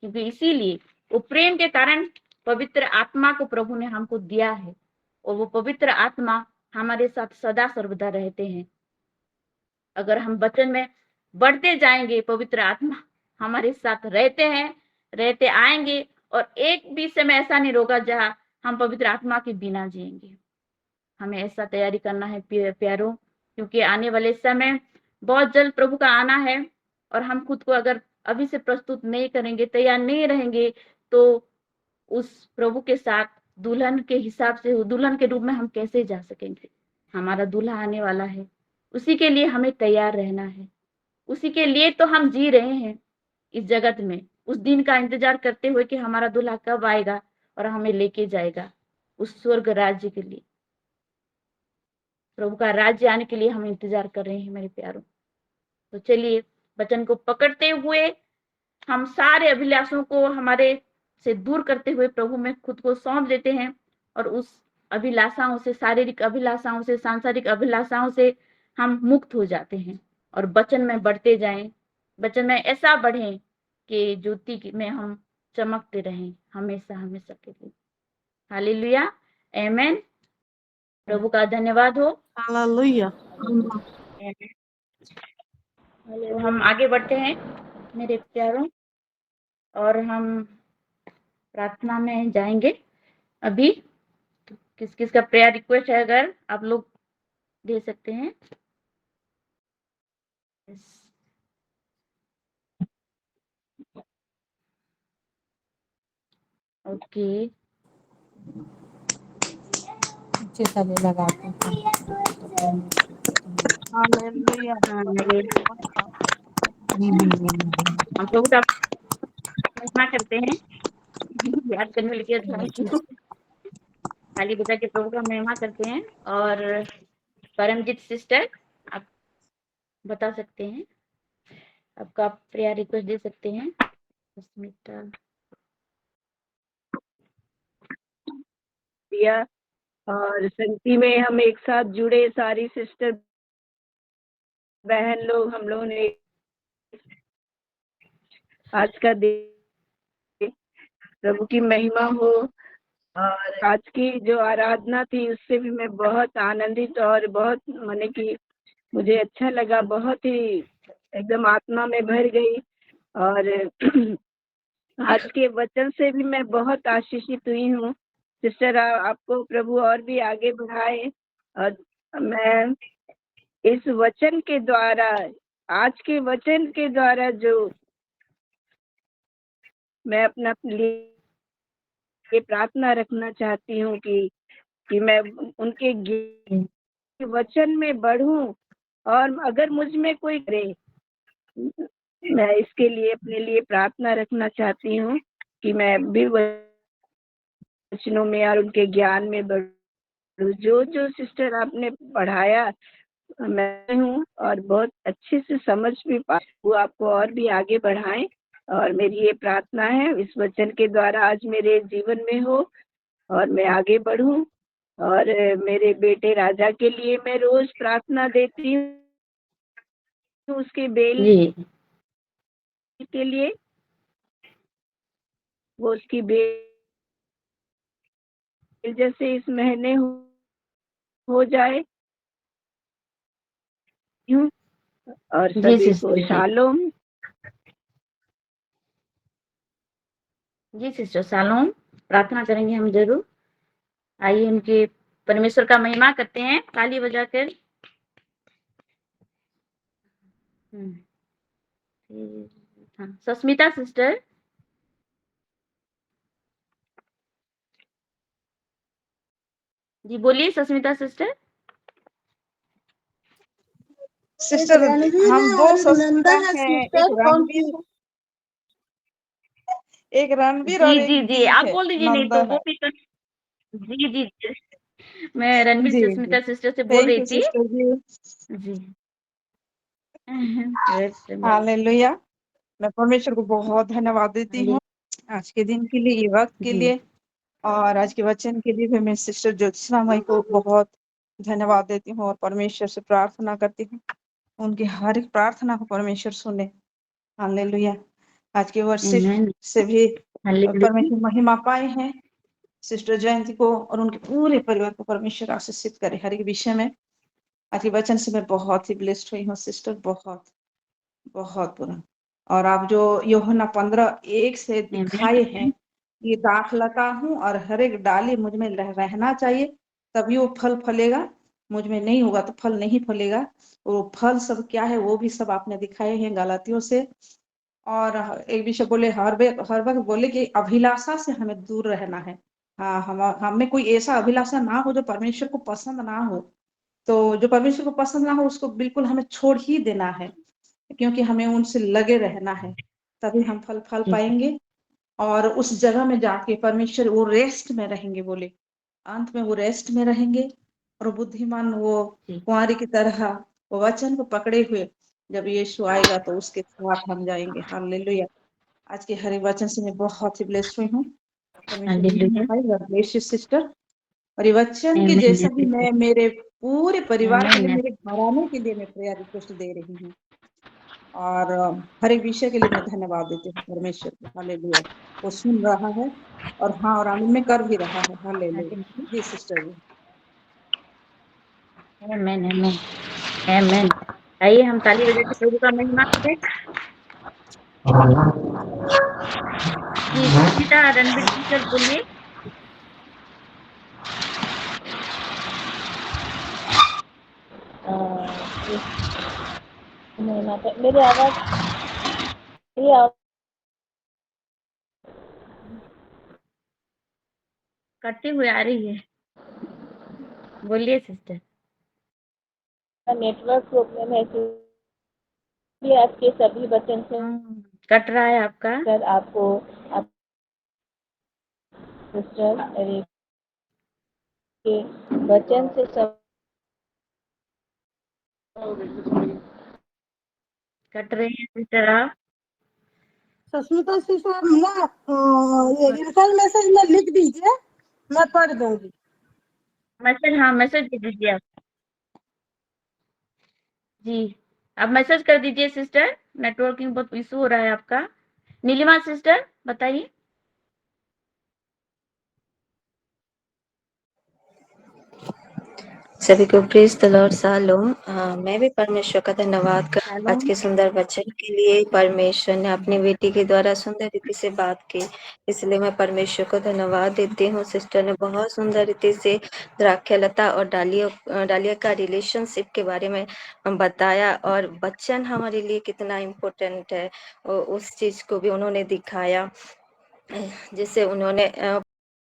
क्योंकि इसीलिए वो प्रेम के कारण पवित्र आत्मा को प्रभु ने हमको दिया है। और वो पवित्र आत्मा हमारे साथ सदा सर्वदा रहते हैं। अगर हम वचन में बढ़ते जाएंगे, पवित्र आत्मा हमारे साथ रहते हैं, रहते आएंगे। और एक भी समय ऐसा नहीं होगा जहां हम पवित्र आत्मा के बिना जिएंगे। हमें ऐसा तैयारी करना है प्यारों, क्योंकि आने वाले समय बहुत जल्द प्रभु का आना है। और हम खुद को अगर अभी से प्रस्तुत नहीं करेंगे, तैयार नहीं रहेंगे, तो उस प्रभु के साथ दुल्हन के हिसाब से, दुल्हन के रूप में हम कैसे जा सकेंगे? हमारा दूल्हा आने वाला है, उसी के लिए हमें तैयार रहना है। उसी के लिए तो हम जी रहे हैं इस जगत में, उस दिन का इंतजार करते हुए कि हमारा दूल्हा कब आएगा और हमें लेके जाएगा उस स्वर्ग राज्य के लिए। प्रभु का राज्य आने के लिए हम इंतजार कर रहे हैं मेरे प्यारों। तो चलिए वचन को पकड़ते हुए हम सारे अभिलाषों को हमारे से दूर करते हुए प्रभु में खुद को सौंप देते हैं और उस अभिलाषाओं से, शारीरिक अभिलाषाओं से, सांसारिक अभिलाषाओं से हम मुक्त हो जाते हैं और वचन में बढ़ते जाएं, वचन में ऐसा बढ़ें कि ज्योति में हम चमकते रहें हमेशा हमेशा के लिए। हालेलुया, आमेन। प्रभु का धन्यवाद हो। हालेलुया। तो हम आगे बढ़ते हैं मेरे प्यारों, और हम प्रार्थना में जाएंगे अभी। तो किस किस का प्रेयर रिक्वेस्ट है, अगर आप लोग दे सकते हैं। ओके, लगाते हालेलुया। हम प्रभु का महिमा करते हैं। याद करने लगे अच्छा, खाली बजा के प्रभु का महिमा करते हैं। और परमजीत सिस्टर, आप बता सकते हैं, आपका प्रेयर रिक्वेस्ट दे सकते हैं। स्मिता दिया और संगति में हम एक साथ जुड़े, सारी सिस्टर बहन लोग, हम लोगों ने आज का दिन प्रभु की महिमा हो। और आज की जो आराधना थी उससे भी मैं बहुत आनंदित और बहुत माने कि मुझे अच्छा लगा, बहुत ही एकदम आत्मा में भर गई। और आज के वचन से भी मैं बहुत आशीषित हुई हूँ। सिस्टर आपको प्रभु और भी आगे बढ़ाए। और मैं इस वचन के द्वारा, आज के वचन के द्वारा जो मैं अपना लिए प्रार्थना रखना चाहती हूँ कि मैं उनके वचन में बढ़ूं। और अगर मुझ में कोई करे, मैं इसके लिए अपने लिए प्रार्थना रखना चाहती हूँ कि मैं भी वचनों में और उनके ज्ञान में बढ़ूं। जो जो सिस्टर आपने पढ़ाया मैं हूँ और बहुत अच्छे से समझ भी पा, वो आपको और भी आगे बढ़ाएं। और मेरी ये प्रार्थना है इस वचन के द्वारा आज मेरे जीवन में हो और मैं आगे बढ़ूं। और मेरे बेटे राजा के लिए मैं रोज प्रार्थना देती हूँ, उसके बेल के लिए, वो उसकी बेल जैसे इस महीने हो जाए। और सभी को शालोम। जी सिस्टर, शालोम। प्रार्थना करेंगे हम जरूर। आइए उनके परमेश्वर का महिमा करते हैं ताली बजाकर। हाँ, सस्मिता सिस्टर। जी बोलिए सस्मिता सिस्टर। सिस्टर हम दो सस्मिता हैं, एक रणवीर और एक जी दी आप है, बोल दीजिए, नहीं तो वो भी तो। जी मैं रणवीर जी सस्मिता सिस्टर से बोल रही थी। सिस्टर जी। हालेलुया। मैं परमेश्वर को बहुत धन्यवाद देती हूँ आज के दिन के लिए, ये वक्त के लिए, और आज के वचन के लिए भी मैं सिस्टर ज्योतिषा मई को बहुत धन्यवाद देती हूँ और परमेश्वर से प्रार्थना करती हूँ उनकी हर एक प्रार्थना को परमेश्वर सुने। हालेलुया। आज के वर्षिप से भी परमेश्वर महिमा पाए हैं सिस्टर जयंती को और उनके पूरे परिवार को परमेश्वर आशीषित करे हर एक विषय में। आज के वचन से मैं बहुत ही ब्लेस्ड हुई हूँ सिस्टर, बहुत बहुत पूरा। और आप जो यूहन्ना 15:1 से दिखाए हैं, ये दाखलता हूँ और हर एक डाली मुझ में रहना चाहिए तभी वो फल फलेगा, मुझ में नहीं होगा तो फल नहीं फलेगा। वो फल सब क्या है वो भी सब आपने दिखाए हैं गलातियों से। और एक विषय बोले हर वक्त बोले कि अभिलाषा से हमें दूर रहना है। हाँ, हमें कोई ऐसा अभिलाषा ना हो जो परमेश्वर को पसंद ना हो। तो जो परमेश्वर को पसंद ना हो उसको बिल्कुल हमें छोड़ ही देना है, क्योंकि हमें उनसे लगे रहना है, तभी हम फल पाएंगे। और उस जगह में जाके परमेश्वर वो रेस्ट में रहेंगे, बोले अंत में वो रेस्ट में रहेंगे। और बुद्धिमान वो कुंवारी की तरह वो वचन को पकड़े हुए जब यीशु आएगा तो उसके साथ हम जाएंगे। हालेलुया। आज के हर एक वचन से मैं बहुत ही ब्लेस्ड हुई हूँ। हालेलुया। सिस्टर, और ये वचन के आमीन जैसा भी सिस्टर। मैं मेरे पूरे परिवार के लिए, आमीन। मेरे घराने के लिए मैं प्रेयर रिक्वेस्ट दे रही हूँ। और हर एक विषय के लिए मैं धन्यवाद देती हूँ परमेश्वर को। हालेलुया। वो सुन रहा है और हाँ और आमीन में कर भी रहा है। हालेलुया। जी सिस्टर जी। आमीन आमीन आमीन। आइए हम ताली बजा के प्रभु का महिमा करें। जी सुनीता रणबीर सिस्टर बोलिए। मेरी आवाज कटती हुई आ रही है, बोलिए सिस्टर। का नेटवर्क प्रॉब्लम है, इसलिए आपके सभी वचन कट रहा है आपका। सुनकर आपको आप सिस्टर के वचन से सब कट रही है सिस्टर आप। सस्मिता सिस्टर ना इरफान मैसेज में लिख दीजिए, मैं पढ़ दूंगी। मैसेज, हाँ मैसेज दे दीजिए आप। जी आप मैसेज कर दीजिए सिस्टर। नेटवर्किंग बहुत इशू हो रहा है आपका। नीलिमा सिस्टर बताइए। सभी को प्रेज द लॉर्ड शालोम। मैं भी परमेश्वर का धन्यवाद कर आज के सुंदर वचन के लिए। परमेश्वर ने अपनी बेटी के द्वारा सुंदर रीति से बात की, इसलिए मैं परमेश्वर को धन्यवाद देती हूँ। सिस्टर ने बहुत सुंदर रीति से द्राक्षलता और डालिया का रिलेशनशिप के बारे में बताया, और वचन हमारे लिए कितना इम्पोर्टेंट है उस चीज को भी उन्होंने दिखाया। जिससे उन्होंने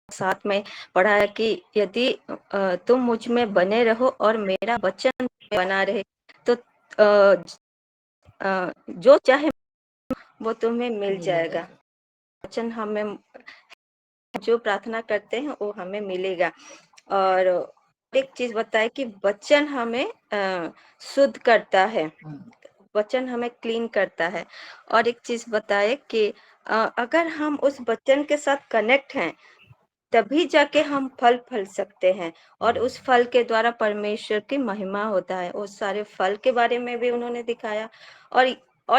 साथ में पढ़ा है कि यदि तुम मुझ में बने रहो और मेरा वचन बना रहे तो जो चाहे वो तुम्हें मिल जाएगा। वचन हमें जो प्रार्थना करते हैं वो हमें मिलेगा। और एक चीज बताए कि वचन हमें शुद्ध करता है, वचन हमें क्लीन करता है। और एक चीज बताए कि अगर हम उस वचन के साथ कनेक्ट हैं तभी जाके हम फल सकते हैं, और उस फल के द्वारा परमेश्वर की महिमा होता है। उस सारे फल के बारे में भी उन्होंने दिखाया। और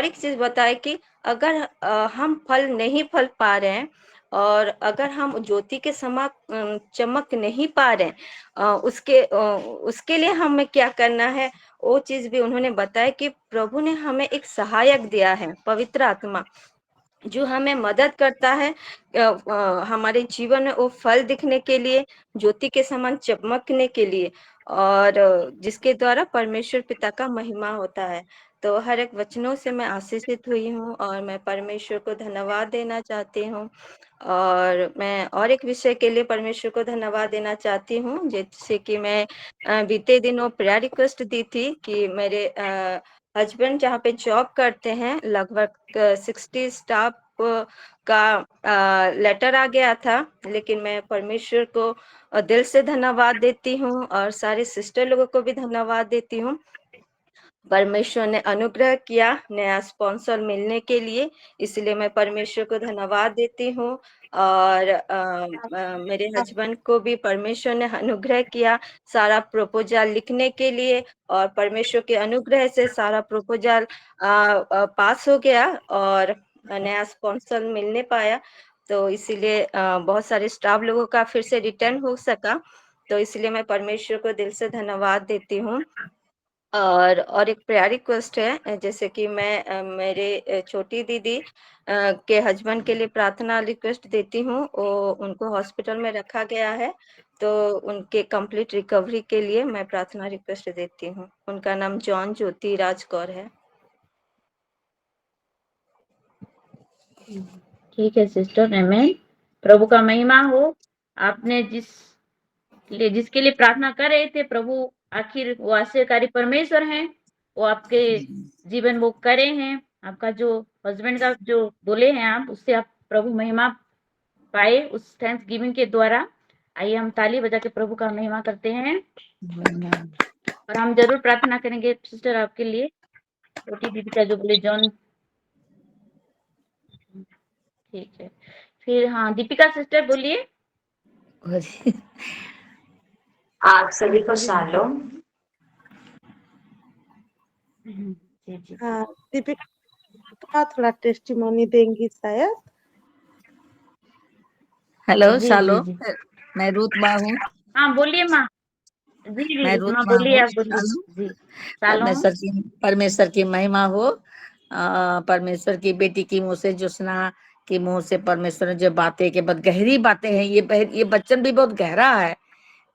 एक चीज बताए कि अगर हम फल नहीं फल पा रहे हैं, और अगर हम ज्योति के समान चमक नहीं पा रहे हैं, उसके लिए हमें क्या करना है, वो चीज भी उन्होंने बताया कि प्रभु ने हमें एक सहायक दिया है, पवित्र आत्मा, जो हमें मदद करता है हमारे जीवन में वो फल दिखने के लिए, ज्योति के समान चमकने के लिए, और जिसके द्वारा परमेश्वर पिता का महिमा होता है। तो हर एक वचनों से मैं आशीषित हुई हूँ, और मैं परमेश्वर को धन्यवाद देना चाहती हूँ। और मैं और एक विषय के लिए परमेश्वर को धन्यवाद देना चाहती हूँ, जैसे कि मैं बीते दिनों प्रेयर रिक्वेस्ट दी थी कि मेरे हस्बैंड जहाँ पे जॉब करते हैं, लगभग 60 स्टाफ का लेटर आ गया था। लेकिन मैं परमेश्वर को दिल से धन्यवाद देती हूँ, और सारे सिस्टर लोगों को भी धन्यवाद देती हूँ। परमेश्वर ने अनुग्रह किया नया स्पॉन्सर मिलने के लिए, इसलिए मैं परमेश्वर को धन्यवाद देती हूँ। और मेरे हस्बैंड को भी परमेश्वर ने अनुग्रह किया सारा प्रपोजल लिखने के लिए, और परमेश्वर के अनुग्रह से सारा प्रपोजल पास हो गया और नया स्पॉन्सर मिलने पाया। तो इसीलिए बहुत सारे स्टाफ लोगों का फिर से रिटर्न हो सका। तो इसलिए मैं परमेश्वर को दिल से धन्यवाद देती हूँ। और एक प्रेयर रिक्वेस्ट है, जैसे कि मैं मेरे छोटी दीदी के हस्बैंड के लिए प्रार्थना रिक्वेस्ट देती हूँ। उनको हॉस्पिटल में रखा गया है, तो उनके कंप्लीट रिकवरी के लिए मैं प्रार्थना रिक्वेस्ट देती हूँ। उनका नाम जॉन ज्योति राज कौर है। ठीक है सिस्टर। आमीन। प्रभु का महिमा हो। आपने जिसके लिए प्रार्थना कर रहे थे, प्रभु आखिर वो आश्चर्यकारी परमेश्वर हैं, वो आपके जीवन वो करे हैं। आपका जो हस्बैंड का जो बोले हैं आप, उससे आप प्रभु महिमा पाए उस थैंक्स गिविंग के द्वारा। आइए हम ताली बजा के प्रभु का महिमा करते हैं, और हम जरूर प्रार्थना करेंगे सिस्टर आपके लिए। छोटी दीदी का जो बोले जॉन ठीक है। फिर हाँ, दीपिका सिस्टर बोलिए। आप सभी को शालोम। जी जी। हाँ, दीपिका थोड़ा टेस्टिमोनी देंगी शायद। हेलो जी शालोम, जी। मैं रूत माँ हूँ। हाँ बोलिए माँ। जी जी मैं रुकमा रूत माँ बोलिए, हूँ। आप बोलिए। शालोम, जी शालोम। परमेश्वर की महिमा हो। परमेश्वर की बेटी की मुँह से, ज्योत्सना की मुँह से परमेश्वर ने जो बातें के बहुत गहरी बातें हैं, ये वचन भी बहुत गहरा है।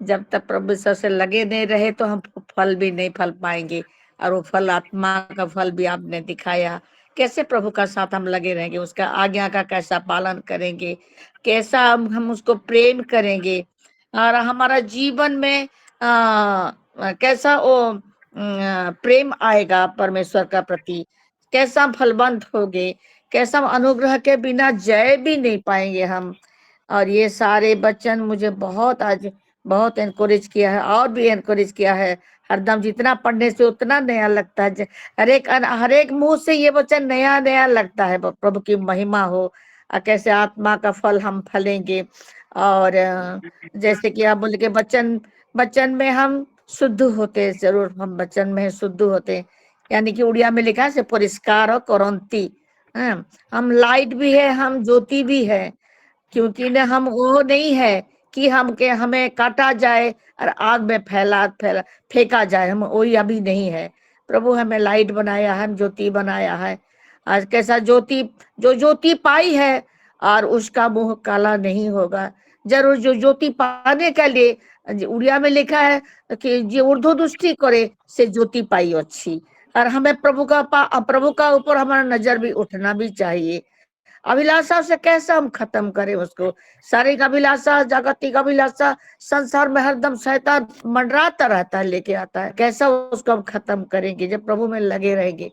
जब तक परमेश्वर से लगे नहीं रहे तो हम फल भी नहीं फल पाएंगे, और वो फल आत्मा का फल भी आपने दिखाया। कैसे प्रभु का साथ हम लगे रहेंगे, उसका आज्ञा का कैसा पालन करेंगे, कैसा हम उसको प्रेम करेंगे, और हमारा जीवन में कैसा वो प्रेम आएगा परमेश्वर का प्रति, कैसा हम फलवंत होंगे, कैसा हम अनुग्रह के बिना जय भी नहीं पाएंगे हम। और ये सारे वचन मुझे बहुत आज बहुत एनकरेज किया है, और भी एनकरेज किया है। हरदम जितना पढ़ने से उतना नया लगता है। हर एक मुंह से ये वचन नया नया लगता है। प्रभु की महिमा हो, और कैसे आत्मा का फल हम फलेंगे। और जैसे कि आप बोले कि वचन में हम शुद्ध होते, जरूर हम वचन में शुद्ध होते, यानी कि उड़िया में लिखा है परिष्कार करंती। हम लाइट भी है, हम ज्योति भी है, क्योंकि न हम वो नहीं है कि हमें काटा जाए और आग में फेंका जाए। हम वही अभी नहीं है। प्रभु हमें लाइट बनाया है, हम ज्योति बनाया है। आज कैसा जो ज्योति पाई है, और उसका मुंह काला नहीं होगा। जरूर जो ज्योति पाने के लिए उड़िया में लिखा है कि जो ऊर्ध्व दृष्टि करे से ज्योति पाई अच्छी। और हमें प्रभु का ऊपर हमारा नजर भी उठना भी चाहिए। अभिलाषा से कैसे हम खत्म करें उसको। शारीरिक अभिलाषा, जागतिक अभिलाषा, संसार में हरदम शैतान मंडराता रहता है, लेके आता है। कैसा उसको हम खत्म करेंगे जब प्रभु में लगे रहेंगे।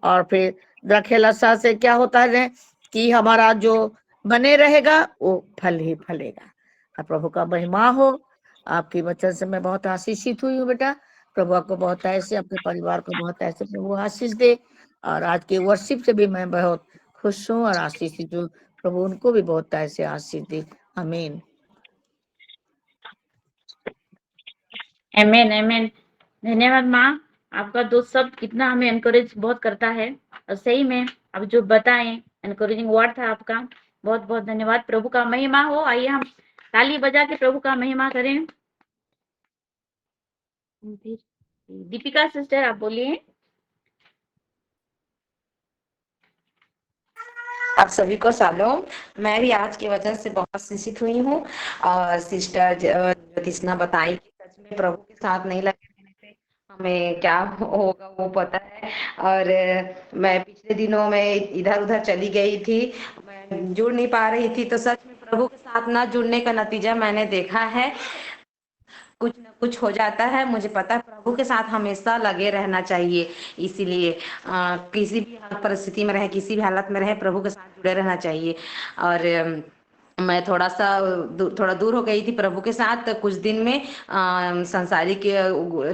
और फिर द्रखेलसा से क्या होता है कि हमारा जो बने रहेगा वो फल ही फलेगा। और प्रभु का महिमा हो। आपकी वचन से मैं बहुत आशीषित हुई हूँ बेटा। प्रभु आपको बहुत ऐसे, अपने परिवार को बहुत ऐसे प्रभु आशीष दे। और आज के वर्शिप से भी मैं बहुत खुश हूँ और आशीषित हूँ। प्रभु उनको भी बहुत ऐसे आशीष दे। आमीन। आमेन आमेन। धन्यवाद माँ। आपका दोस्त सब कितना हमें एनकरेज बहुत करता है, और सही में अब जो बताएं एनकरेजिंग वर्ड था आपका, बहुत बहुत धन्यवाद। प्रभु का महिमा हो। आइए हम ताली बजा के प्रभु का महिमा करें। दीपिका सिस्टर आप बोलिए। आप सभी को शालोम। मैं भी आज के वचन से बहुत शिक्षित हुई हूँ। और सिस्टर ज्योतिषना बताई कि सच में प्रभु के साथ नहीं लगे रहने से हमें क्या होगा वो पता है। और मैं पिछले दिनों में इधर उधर चली गई थी, मैं जुड़ नहीं पा रही थी, तो सच में प्रभु के साथ ना जुड़ने का नतीजा मैंने देखा है। कुछ न कुछ हो जाता है। मुझे पता है प्रभु के साथ हमेशा लगे रहना चाहिए। इसीलिए किसी भी परिस्थिति में रहे, किसी भी हालत में रहे, प्रभु के साथ जुड़े रहना चाहिए। और मैं थोड़ा दूर हो गई थी प्रभु के साथ। तो कुछ दिन में संसारिक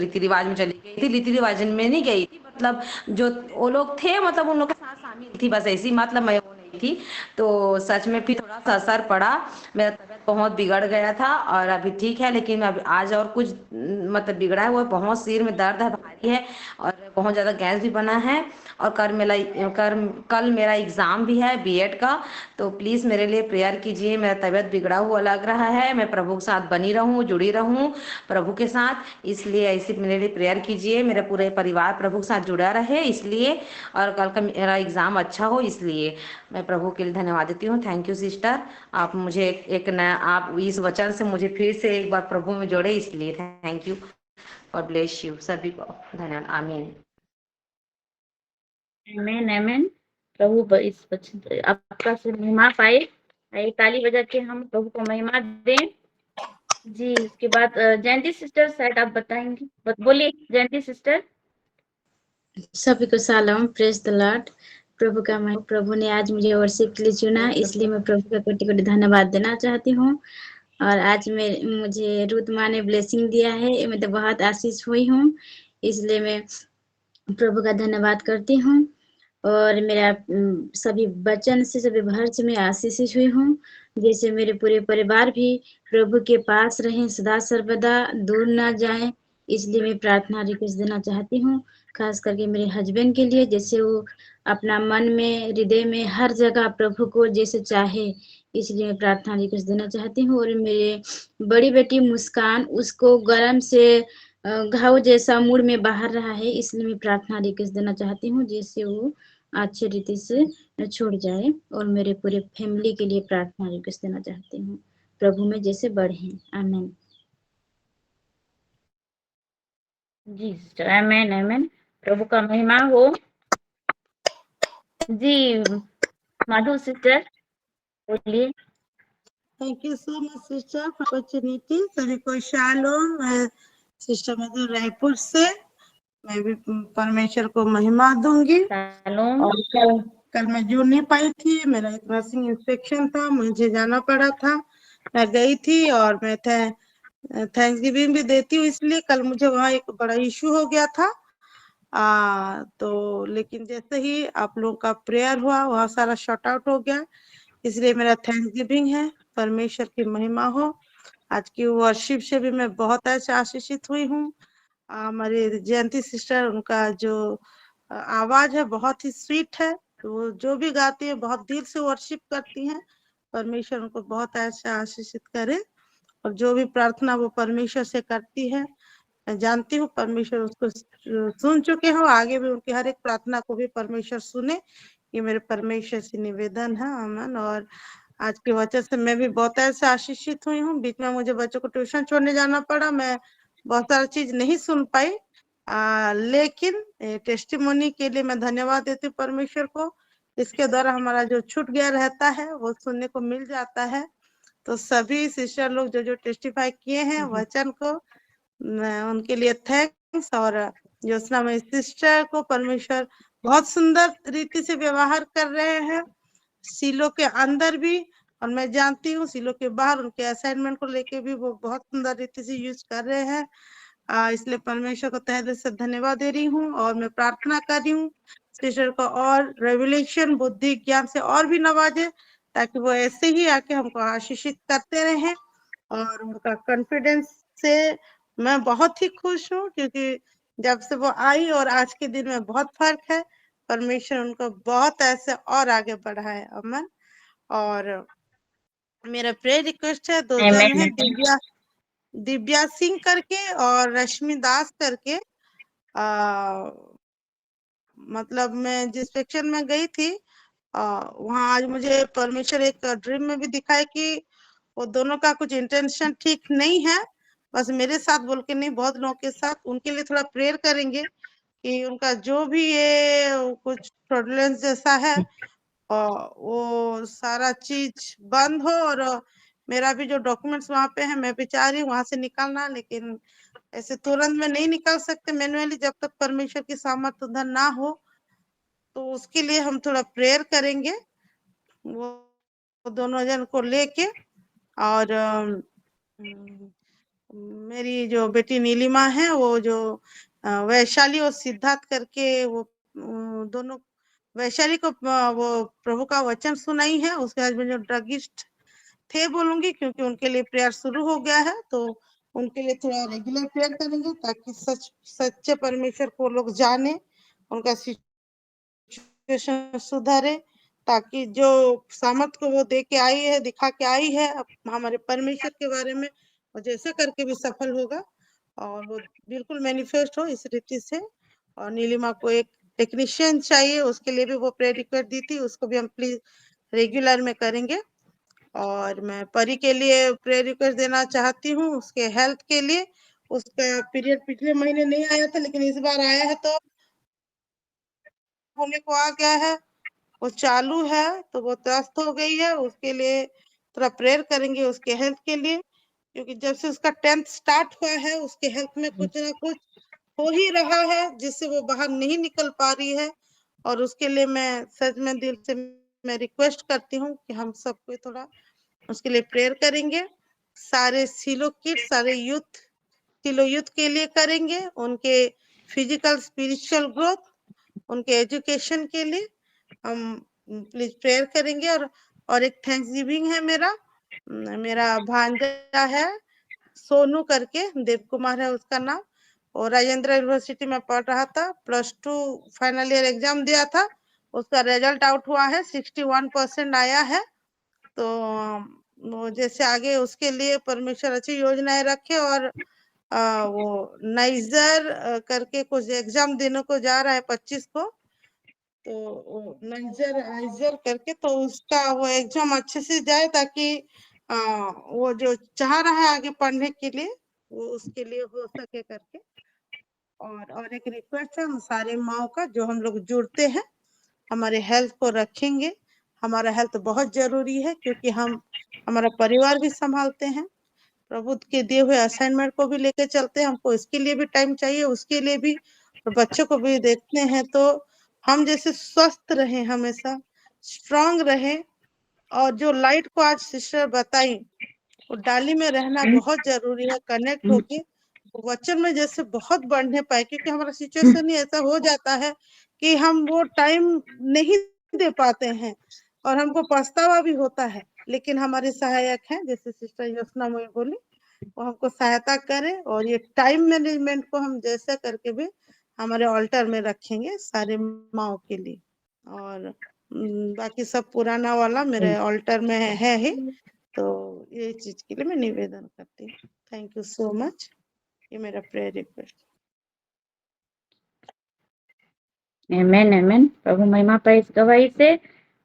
रीति रिवाज में चली गई थी। रीति रिवाज में नहीं गई थी, मतलब जो वो लोग थे, मतलब उन लोग के साथ शामिल थी, बस ऐसी, मतलब मैं वो नहीं थी। तो सच में फिर थोड़ा सा असर पड़ा। मेरा तबीयत बहुत बिगड़ गया था, और अभी ठीक है, लेकिन अब आज और कुछ मतलब बिगड़ा है। वो बहुत सिर में दर्द है, भारी है, और बहुत ज़्यादा गैस भी बना है। और कल मेरा एग्ज़ाम भी है बीएड का। तो प्लीज़ मेरे लिए प्रेयर कीजिए। मेरा तबीयत बिगड़ा हुआ लग रहा है। मैं प्रभु के साथ बनी रहूं, जुड़ी रहूं प्रभु के साथ। इसलिए ऐसे मेरे लिए प्रेयर कीजिए। मेरा पूरे परिवार प्रभु के साथ जुड़ा रहे इसलिए, और कल का मेरा एग्ज़ाम अच्छा हो इसलिए। मैं प्रभु के लिए धन्यवाद देती हूँ। Thank you sister. आप मुझे एक नया, आप इस वचन से मुझे फिर से एक बार प्रभु में जोड़े, इसलिए thank you. God bless you. सभी को धन्यवाद। आमीन। आमेन आमेन। प्रभु इस वचन आपका से महिमा पाए। आइए ताली बजा के हम प्रभु को महिमा दें। जी उसके बाद जयंती सिस्टर शायद आप बताएंगी। बोलिए जयंती सिस्टर। सभी को सलाम। Praise the lord. प्रभु ने आज मुझे वर्शिप के लिए चुना, इसलिए मैं प्रभु का कोटि कोटि धन्यवाद देना चाहती हूँ। और आज मुझे रूत माँ ने ब्लेसिंग दिया है, मैं तो बहुत आशीष हुई हूँ, इसलिए मैं प्रभु का धन्यवाद करती हूँ। और मेरा सभी वचन से सभी भर से मैं आशीषित हुई हूँ। जैसे मेरे पूरे परिवार भी प्रभु के पास रहें सदा सर्वदा, दूर ना जाएं, इसलिए मैं प्रार्थना रिक्वेस्ट देना चाहती हूँ। खास करके मेरे हस्बैंड के लिए, जैसे वो अपना मन में, हृदय में, हर जगह प्रभु को जैसे चाहे, इसलिए मैं प्रार्थना रिक्वेस्ट देना चाहती हूँ। और मेरे बड़ी बेटी मुस्कान, उसको गरम से घाव जैसा मुड़ में बाहर रहा है, इसलिए मैं प्रार्थना रिक्वेस्ट देना चाहती हूँ, जिससे वो अच्छे रीति से छूट जाए। और मेरे पूरे फैमिली के लिए प्रार्थना रिक्वेस्ट देना चाहती हूँ, प्रभु में जैसे बढ़े। आमीन। जी सिस्टर, आमेन आमेन। प्रभु का महिमा हो। जी माधु सिस्टर बोलिए। Thank you so much sister for opportunity. सभी को शालोम। मैं सिस्टर मधु रायपुर से, मैं भी परमेश्वर को महिमा दूंगी। शालोम। और कल मैं जुड़ नहीं पाई थी, मेरा एक नर्सिंग इंस्पेक्शन था, मुझे जाना पड़ा था, मैं गई थी। और मैं थैंक्स गिविंग भी देती हूँ, इसलिए कल मुझे वहाँ एक बड़ा इशू हो गया था। तो लेकिन जैसे ही आप लोगों का प्रेयर हुआ, वहाँ सारा शॉर्ट आउट हो गया, इसलिए मेरा थैंक्स गिविंग है। परमेश्वर की महिमा हो। आज की वर्शिप से भी मैं बहुत ऐसे आशीषित हुई हूँ। हमारी जयंती सिस्टर, उनका जो आवाज है बहुत ही स्वीट है, तो वो जो भी गाती है बहुत दिल से वर्शिप करती हैं। परमेश्वर उनको बहुत ऐसे आशीषित करे। और जो भी प्रार्थना वो परमेश्वर से करती है, मैं जानती हूँ परमेश्वर उसको सुन चुके हो, आगे भी उनकी हर एक प्रार्थना को भी परमेश्वर सुने, ये मेरे परमेश्वर से निवेदन है। आमीन। और आज के वचन से मैं भी बहुत ऐसे आशीषित हुई हूँ। बीच में मुझे बच्चों को ट्यूशन छोड़ने जाना पड़ा, मैं बहुत सारी चीज नहीं सुन पाई, लेकिन टेस्टिमोनी के लिए मैं धन्यवाद देती हूँ परमेश्वर को। इसके द्वारा हमारा जो छूट गया रहता है वो सुनने को मिल जाता है। तो सभी सिस्टर लोग जो जो टेस्टिफाई किए हैं वचन को, मैं उनके लिए थैंक्स। और ज्योत्सना में सिस्टर को परमेश्वर बहुत सुंदर रीति से व्यवहार कर रहे हैं, सीलो के अंदर भी, और मैं जानती हूँ सीलो के बाहर उनके असाइनमेंट को लेके भी वो बहुत सुंदर रीति से यूज कर रहे हैं। इसलिए परमेश्वर को तहे दिल से धन्यवाद दे रही हूँ। और मैं प्रार्थना कर रही हूँ सिस्टर को और रेवलेशन, बुद्धि, ज्ञान से और भी नवाजे, ताकि वो ऐसे ही आके हमको आशीषित करते रहें। और उनका कॉन्फिडेंस से मैं बहुत ही खुश हूँ, क्योंकि जब से वो आई और आज के दिन में बहुत फर्क है। परमेश्वर उनको बहुत ऐसे और आगे बढ़ाए। अमन। और मेरा प्रेयर रिक्वेस्ट है, दो जन है, आमेन दिव्या सिंह करके और रश्मि दास करके। मतलब मैं जिस सेक्शन में गई थी, वहाँ आज मुझे परमेश्वर एक ड्रीम में भी दिखाया कि वो दोनों का कुछ इंटेंशन ठीक नहीं है, बस मेरे साथ बोल के नहीं, बहुत लोगों के साथ। उनके लिए थोड़ा प्रेयर करेंगे कि उनका जो भी ये कुछ फ्रॉडलेंस जैसा है, वो सारा चीज बंद हो। और मेरा भी जो डॉक्यूमेंट्स वहाँ पे है, मैं भी चाह रही हूँ वहां से निकालना, लेकिन ऐसे तुरंत में नहीं निकाल सकते मैन्युअली, जब तक परमेश्वर की सामर्थ्य उधर ना हो। तो उसके लिए हम थोड़ा प्रेयर करेंगे वो दोनों जन को लेके। और मेरी जो बेटी नीलिमा है, वो जो वैशाली और सिद्धार्थ करके, वो दोनों, वैशाली को वो प्रभु का वचन सुनाई है, उसके हस्बैंड जो ड्रगिस्ट थे बोलूंगी, क्योंकि उनके लिए प्रेयर शुरू हो गया है। तो उनके लिए थोड़ा रेगुलर प्रेयर करेंगे, ताकि सच्चे परमेश्वर को लोग जाने, उनका सिचुएशन सुधारे, ताकि जो सामर्थ को वो दे के आई है, दिखा के आई है हमारे परमेश्वर के बारे में, और जैसे करके भी सफल होगा और वो बिल्कुल मैनिफेस्ट हो इस रीति से। और नीलिमा को एक टेक्नीशियन चाहिए, उसके लिए भी वो प्रेयर रिक्वेस्ट दी थी, उसको भी हम प्लीज रेगुलर में करेंगे। और मैं परी के लिए प्रेयर रिक्वेस्ट देना चाहती हूँ, उसके हेल्थ के लिए। उसका पीरियड पिछले महीने नहीं आया था, लेकिन इस बार आया है, तो होने को आ गया है, वो चालू है, तो वो त्रस्त हो गई है। उसके लिए थोड़ा प्रेयर करेंगे उसके हेल्थ के लिए, क्योंकि जब से उसका 10th स्टार्ट हुआ है, उसके हेल्थ में कुछ ना कुछ हो ही रहा है, जिससे वो बाहर नहीं निकल पा रही है। और उसके लिए मैं सच में दिल से मैं रिक्वेस्ट करती हूँ कि हम सबको थोड़ा उसके लिए प्रेयर करेंगे। सारे सिलो किड्स, सारे यूथ, सिलो यूथ के लिए करेंगे, उनके फिजिकल स्पिरिचुअल ग्रोथ उनके एजुकेशन के लिए हम प्लीज प्रेयर करेंगे। और एक थैंक्स गिविंग है मेरा भांजा है सोनू करके, देव कुमार है उसका नाम, और राजेंद्र यूनिवर्सिटी में पढ़ रहा था, +2 फाइनल ईयर एग्जाम दिया था, उसका रिजल्ट आउट हुआ है, 61% आया है। तो वो जैसे आगे उसके लिए परमेश्वर अच्छी योजनाएं रखे। और वो नाइजर करके कुछ एग्जाम देने को जा रहा है 25 को, तो नाइजर करके, तो उसका वो एग्जाम अच्छे से जाए ताकि वो जो चाह रहा है आगे पढ़ने के लिए वो उसके लिए हो सके करके। और एक रिक्वेस्ट है हम सारे माओ का, जो हम लोग जुड़ते हैं, हमारे हेल्थ को रखेंगे। हमारा हेल्थ बहुत जरूरी है क्योंकि हम हमारा परिवार भी संभालते हैं, प्रभु के दिए हुए असाइनमेंट को भी लेके चलते हैं, हमको इसके लिए भी टाइम चाहिए, उसके लिए भी, और बच्चों को भी देखते हैं। तो हम जैसे स्वस्थ रहें, हमेशा स्ट्रांग रहें। और जो लाइट को आज सिस्टर बताई, वो डाली में रहना बहुत जरूरी है, कनेक्ट होके वचन में जैसे बहुत बढ़ने पाए, क्योंकि हमारा सिचुएशन ही ऐसा हो जाता है कि हम वो टाइम नहीं दे पाते हैं और हमको पछतावा भी होता है। लेकिन हमारे सहायक हैं, जैसे सिस्टर योजना मोई बोली, वो हमको सहायता करे। और ये टाइम मैनेजमेंट को हम जैसे करके भी हमारे ऑल्टर में रखेंगे सारे माओ के लिए। और बाकी सब पुराना वाला मेरे ऑल्टर में है ही, तो ये चीज के लिए मैं निवेदन करती हूँ। थैंक यू सो मच, ये मेरा प्रेयर रिक्वेस्ट। आमेन आमेन। प्रभु महिमा पाए इस गवाही से।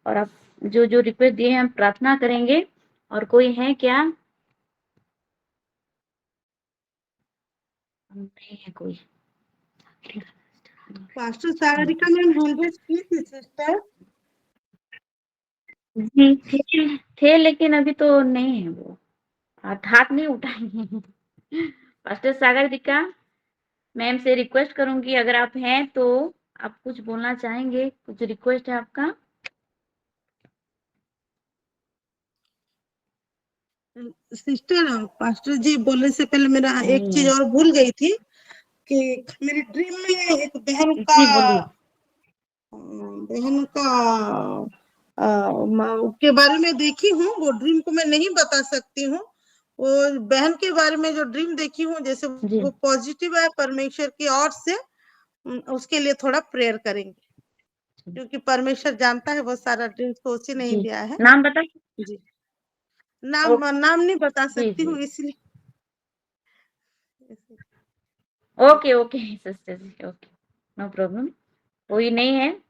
और आप जो जो रिक्वेस्ट दिए हैं हम प्रार्थना करेंगे। और कोई है क्या? नहीं है कोई। पास्टर सागरिका मैम हैंडरेज की थी सिस्टर। जी थे लेकिन अभी तो नहीं है, वो हाथ नहीं उठाएंगे। पास्टर सागरिका मैम से रिक्वेस्ट करूंगी, अगर आप हैं तो आप कुछ बोलना चाहेंगे, कुछ रिक्वेस्ट है आपका? सिस्टर पास्टर जी बोलने से पहले मेरा एक चीज और भूल गई थी कि मेरी ड्रीम में एक बहन का के बारे में देखी हूँ। वो ड्रीम को मैं नहीं बता सकती हूँ। वो बहन के बारे में जो ड्रीम देखी हूँ, जैसे वो पॉजिटिव है परमेश्वर की ओर से, उसके लिए थोड़ा प्रेयर करेंगे, क्योंकि परमेश्वर जानता है वो सारा ड्रीम को उसी ने ही दिया है। नाम बता जी, नाम नहीं बता सकती हूँ इसलिए। ओके ओके सिस्टर जी, ओके, नो प्रॉब्लम, कोई नहीं है।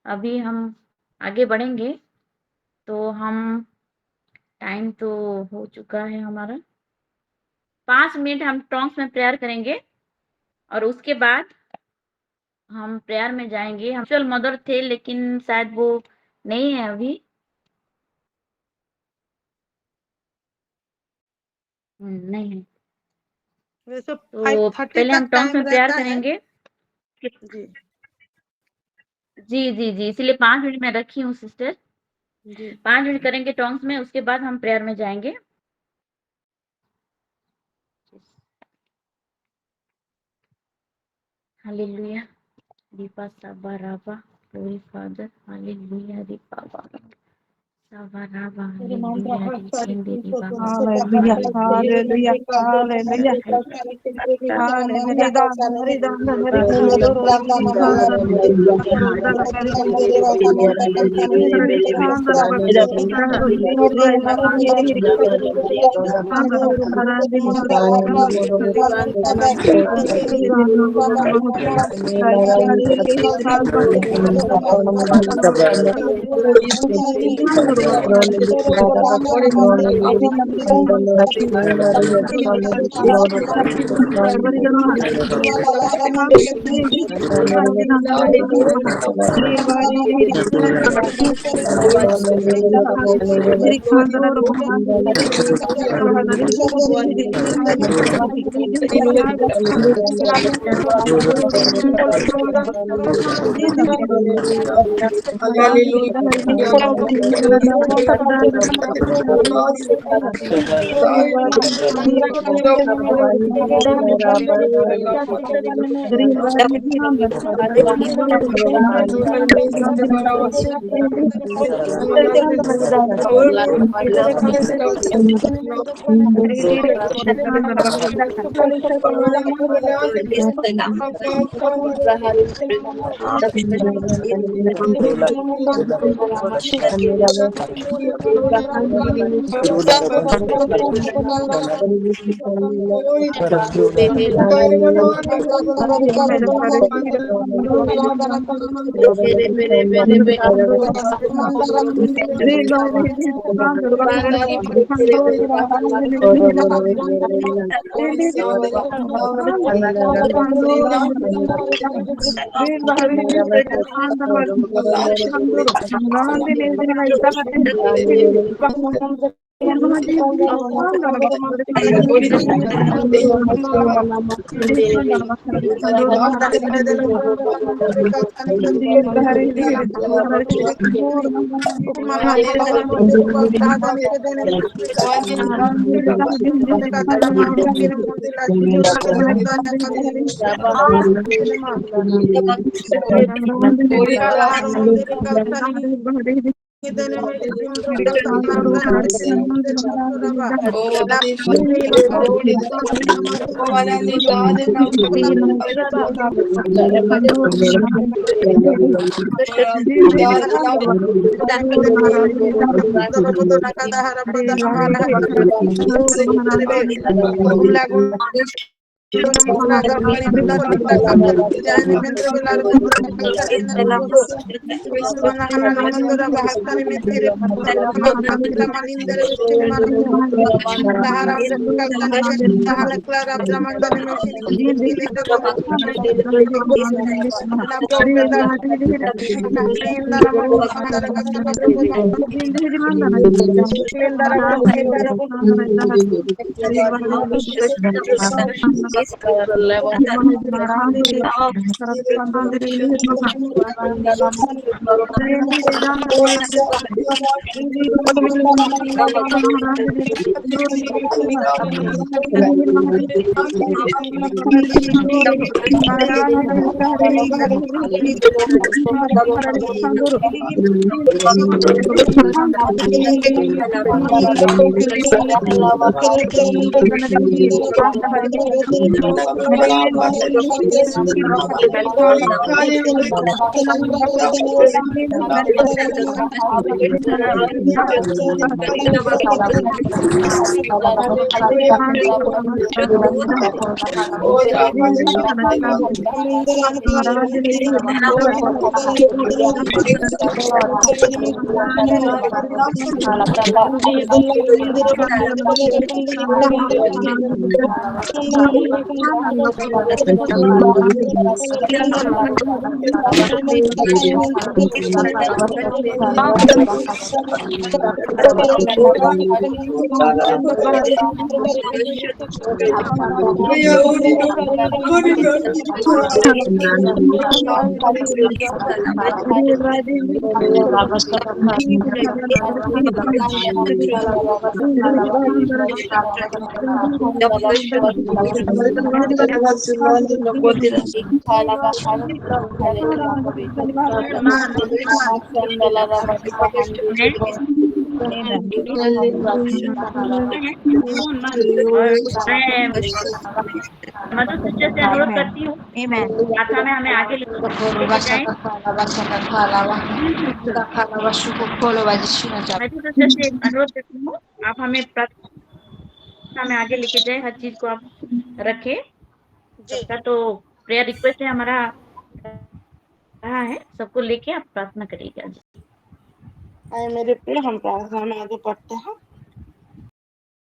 अभी हम आगे बढ़ेंगे, तो हम टाइम तो हो चुका है हमारा। 5 मिनट हम टॉन्ग्स में प्रेयर करेंगे और उसके बाद हम प्रेयर में जाएंगे। हम एक्चुअल मदर थे लेकिन शायद वो नहीं है अभी। नहीं है, वैसे तो 5:30 पहले हम तक टॉन्ग्स टाइम में प्रेयर रहता है। करेंगे। जी जी जी जी, इसलिए 5 मिनट में रखी हूँ सिस्टर। जी 5 मिनट करेंगे टॉन्ग्स में, उसके बाद हम प्रेयर में जाएंगे। हालेलुया, दीपा साबा राबा, ग्लोरी फादर, हालेलुया दीपा बाबा साबा राबा, हालेलुया दीपेंदे दीपा हालेलुया हालेलुया हालेलुया हालेलुया हरि दान हरि खांदो रोरी खांदो रोदा हरि मंदिर हरि खांदो रोरी खांदो हरि मंदिर हरि खांदो रोरी खांदो मंदिर हरि दान रोदा नमः हरि हरि हरि खांदो और मैं मधु सिस्टर से अनुरोध करती हूँ प्रार्थना में हमें आगे लेके जाएं। मधु सिस्टर से अनुरोध करती हूँ आप हमें प्रार्थना में आगे लेके जाए, हर चीज को आप रखें। सबका तो प्रेयर रिक्वेस्ट है हमारा रहा है, सबको लेके आप प्रार्थना करिएगा। आए मेरे प्रिय, हम प्रार्थना में आगे बढ़ते हैं।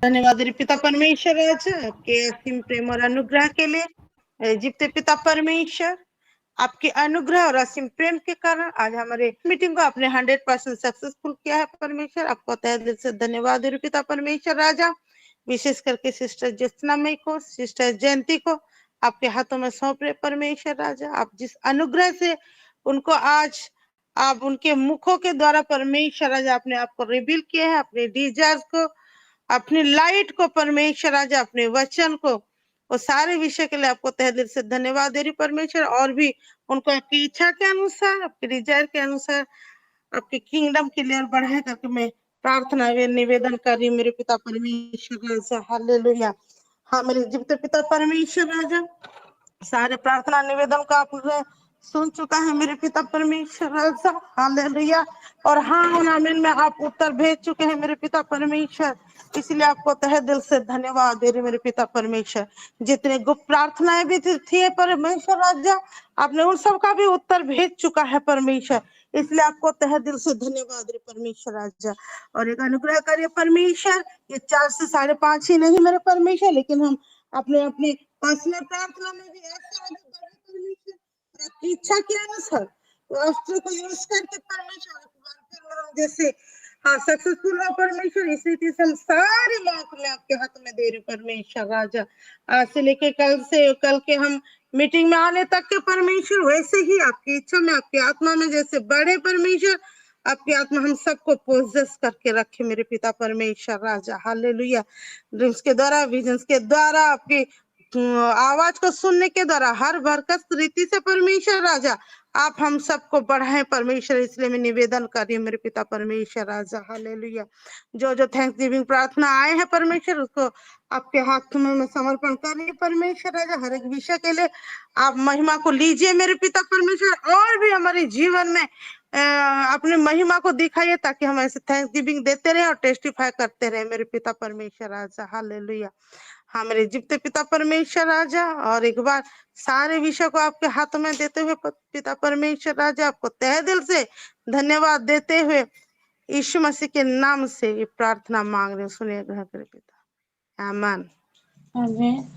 धन्यवाद पिता परमेश्वर राजा आपके असीम प्रेम और अनुग्रह के लिए। जीवते पिता परमेश्वर, आपके अनुग्रह और असीम प्रेम के कारण आज हमारे मीटिंग को आपने 100% सक्सेसफुल किया है परमेश्वर। आपको तहे दिल से धन्यवाद पिता परमेश्वर राजा। विशेष करके सिस्टर ज्योत्सना मई को, सिस्टर जयंती को आपके हाथों में सौंप रहे परमेश्वर राजा। आप जिस अनुग्रह से उनको आज आप उनके मुखों के द्वारा परमेश्वर आज अपने आप को रिवील किए हैं, अपने डिजायर्स को, अपनी लाइट को परमेश्वर आज अपने वचन को, वो सारे विषय के लिए आपको तहे दिल से धन्यवाद दे रही परमेश्वर। और भी उनको आपकी इच्छा के अनुसार, आपके डिजायर के अनुसार, आपके किंगडम के लिए और बढ़ाए करके मैं प्रार्थना वे निवेदन कर रही हूँ मेरे पिता परमेश्वर राजा। हालेलुया। हाँ मेरे जीवित पिता परमेश्वर राजा, सारे प्रार्थना निवेदन का आपने सुन चुका है मेरे पिता परमेश्वर राजा। हालेलुया। और हाँ और आमीन में आप उत्तर भेज चुके हैं मेरे पिता परमेश्वर, इसलिए आपको तहे दिल से धन्यवाद दे रहे मेरे पिता परमेश्वर। जितने गुप्त प्रार्थनाएं भी थी परमेश्वर राजा, आपने उन सब का भी उत्तर भेज चुका है परमेश्वर, इसलिए आपको तहे दिल से धन्यवाद रे परमेश्वर राजा। और एक अनुग्रह करिए परमेश्वर, ये 4 से 5:30 ही नहीं मेरे परमेश्वर, लेकिन हम अपने अपने पर्सनल प्रार्थना में भी ऐसे आगे बढ़े परमेश्वर, आपकी इच्छा के अनुसार राष्ट्र को यूज करके परमेश्वर जैसे हाँ सक्सेसफुल हो परमेश्वर। इस रीति से हम सारी बात में आपके हाथ में दे रहे परमेश्वर राजा। आज से लेके कल के हम मीटिंग में आने तक के परमेश्वर, वैसे ही आपकी इच्छा में, आपकी आत्मा में जैसे बढ़े परमेश्वर, आपकी आत्मा हम सबको पोजेस करके रखे मेरे पिता परमेश्वर राजा। हालेलुया। ड्रीम्स के द्वारा, विजन्स के द्वारा, आपकी आवाज को सुनने के द्वारा, हर बरकत रीति से परमेश्वर राजा आप हम सबको बढ़ाएं परमेश्वर, इसलिए मैं निवेदन कर रही हूँ मेरे पिता परमेश्वर राजा। हालेलुया। जो जो थैंक्स गिविंग प्रार्थना आए हैं परमेश्वर, उसको आपके हाथ में मैं समर्पण कर रही हूँ परमेश्वर राजा। हर एक विषय के लिए आप महिमा को लीजिए मेरे पिता परमेश्वर, और भी हमारे जीवन में अपनी महिमा को दिखाइए, ताकि हम ऐसे थैंक्स गिविंग देते रहे और टेस्टिफाई करते रहे मेरे पिता परमेश्वर राजा। हालेलुया। हाँ मेरे जीवित पिता परमेश्वर राजा, और एक बार सारे विषय को आपके हाथों में देते हुए पिता परमेश्वर राजा, आपको तहे दिल से धन्यवाद देते हुए यीशु मसीह के नाम से ये प्रार्थना मांग रहे, सुनिए ग्रहण करें पिता। आमीन। आमीन।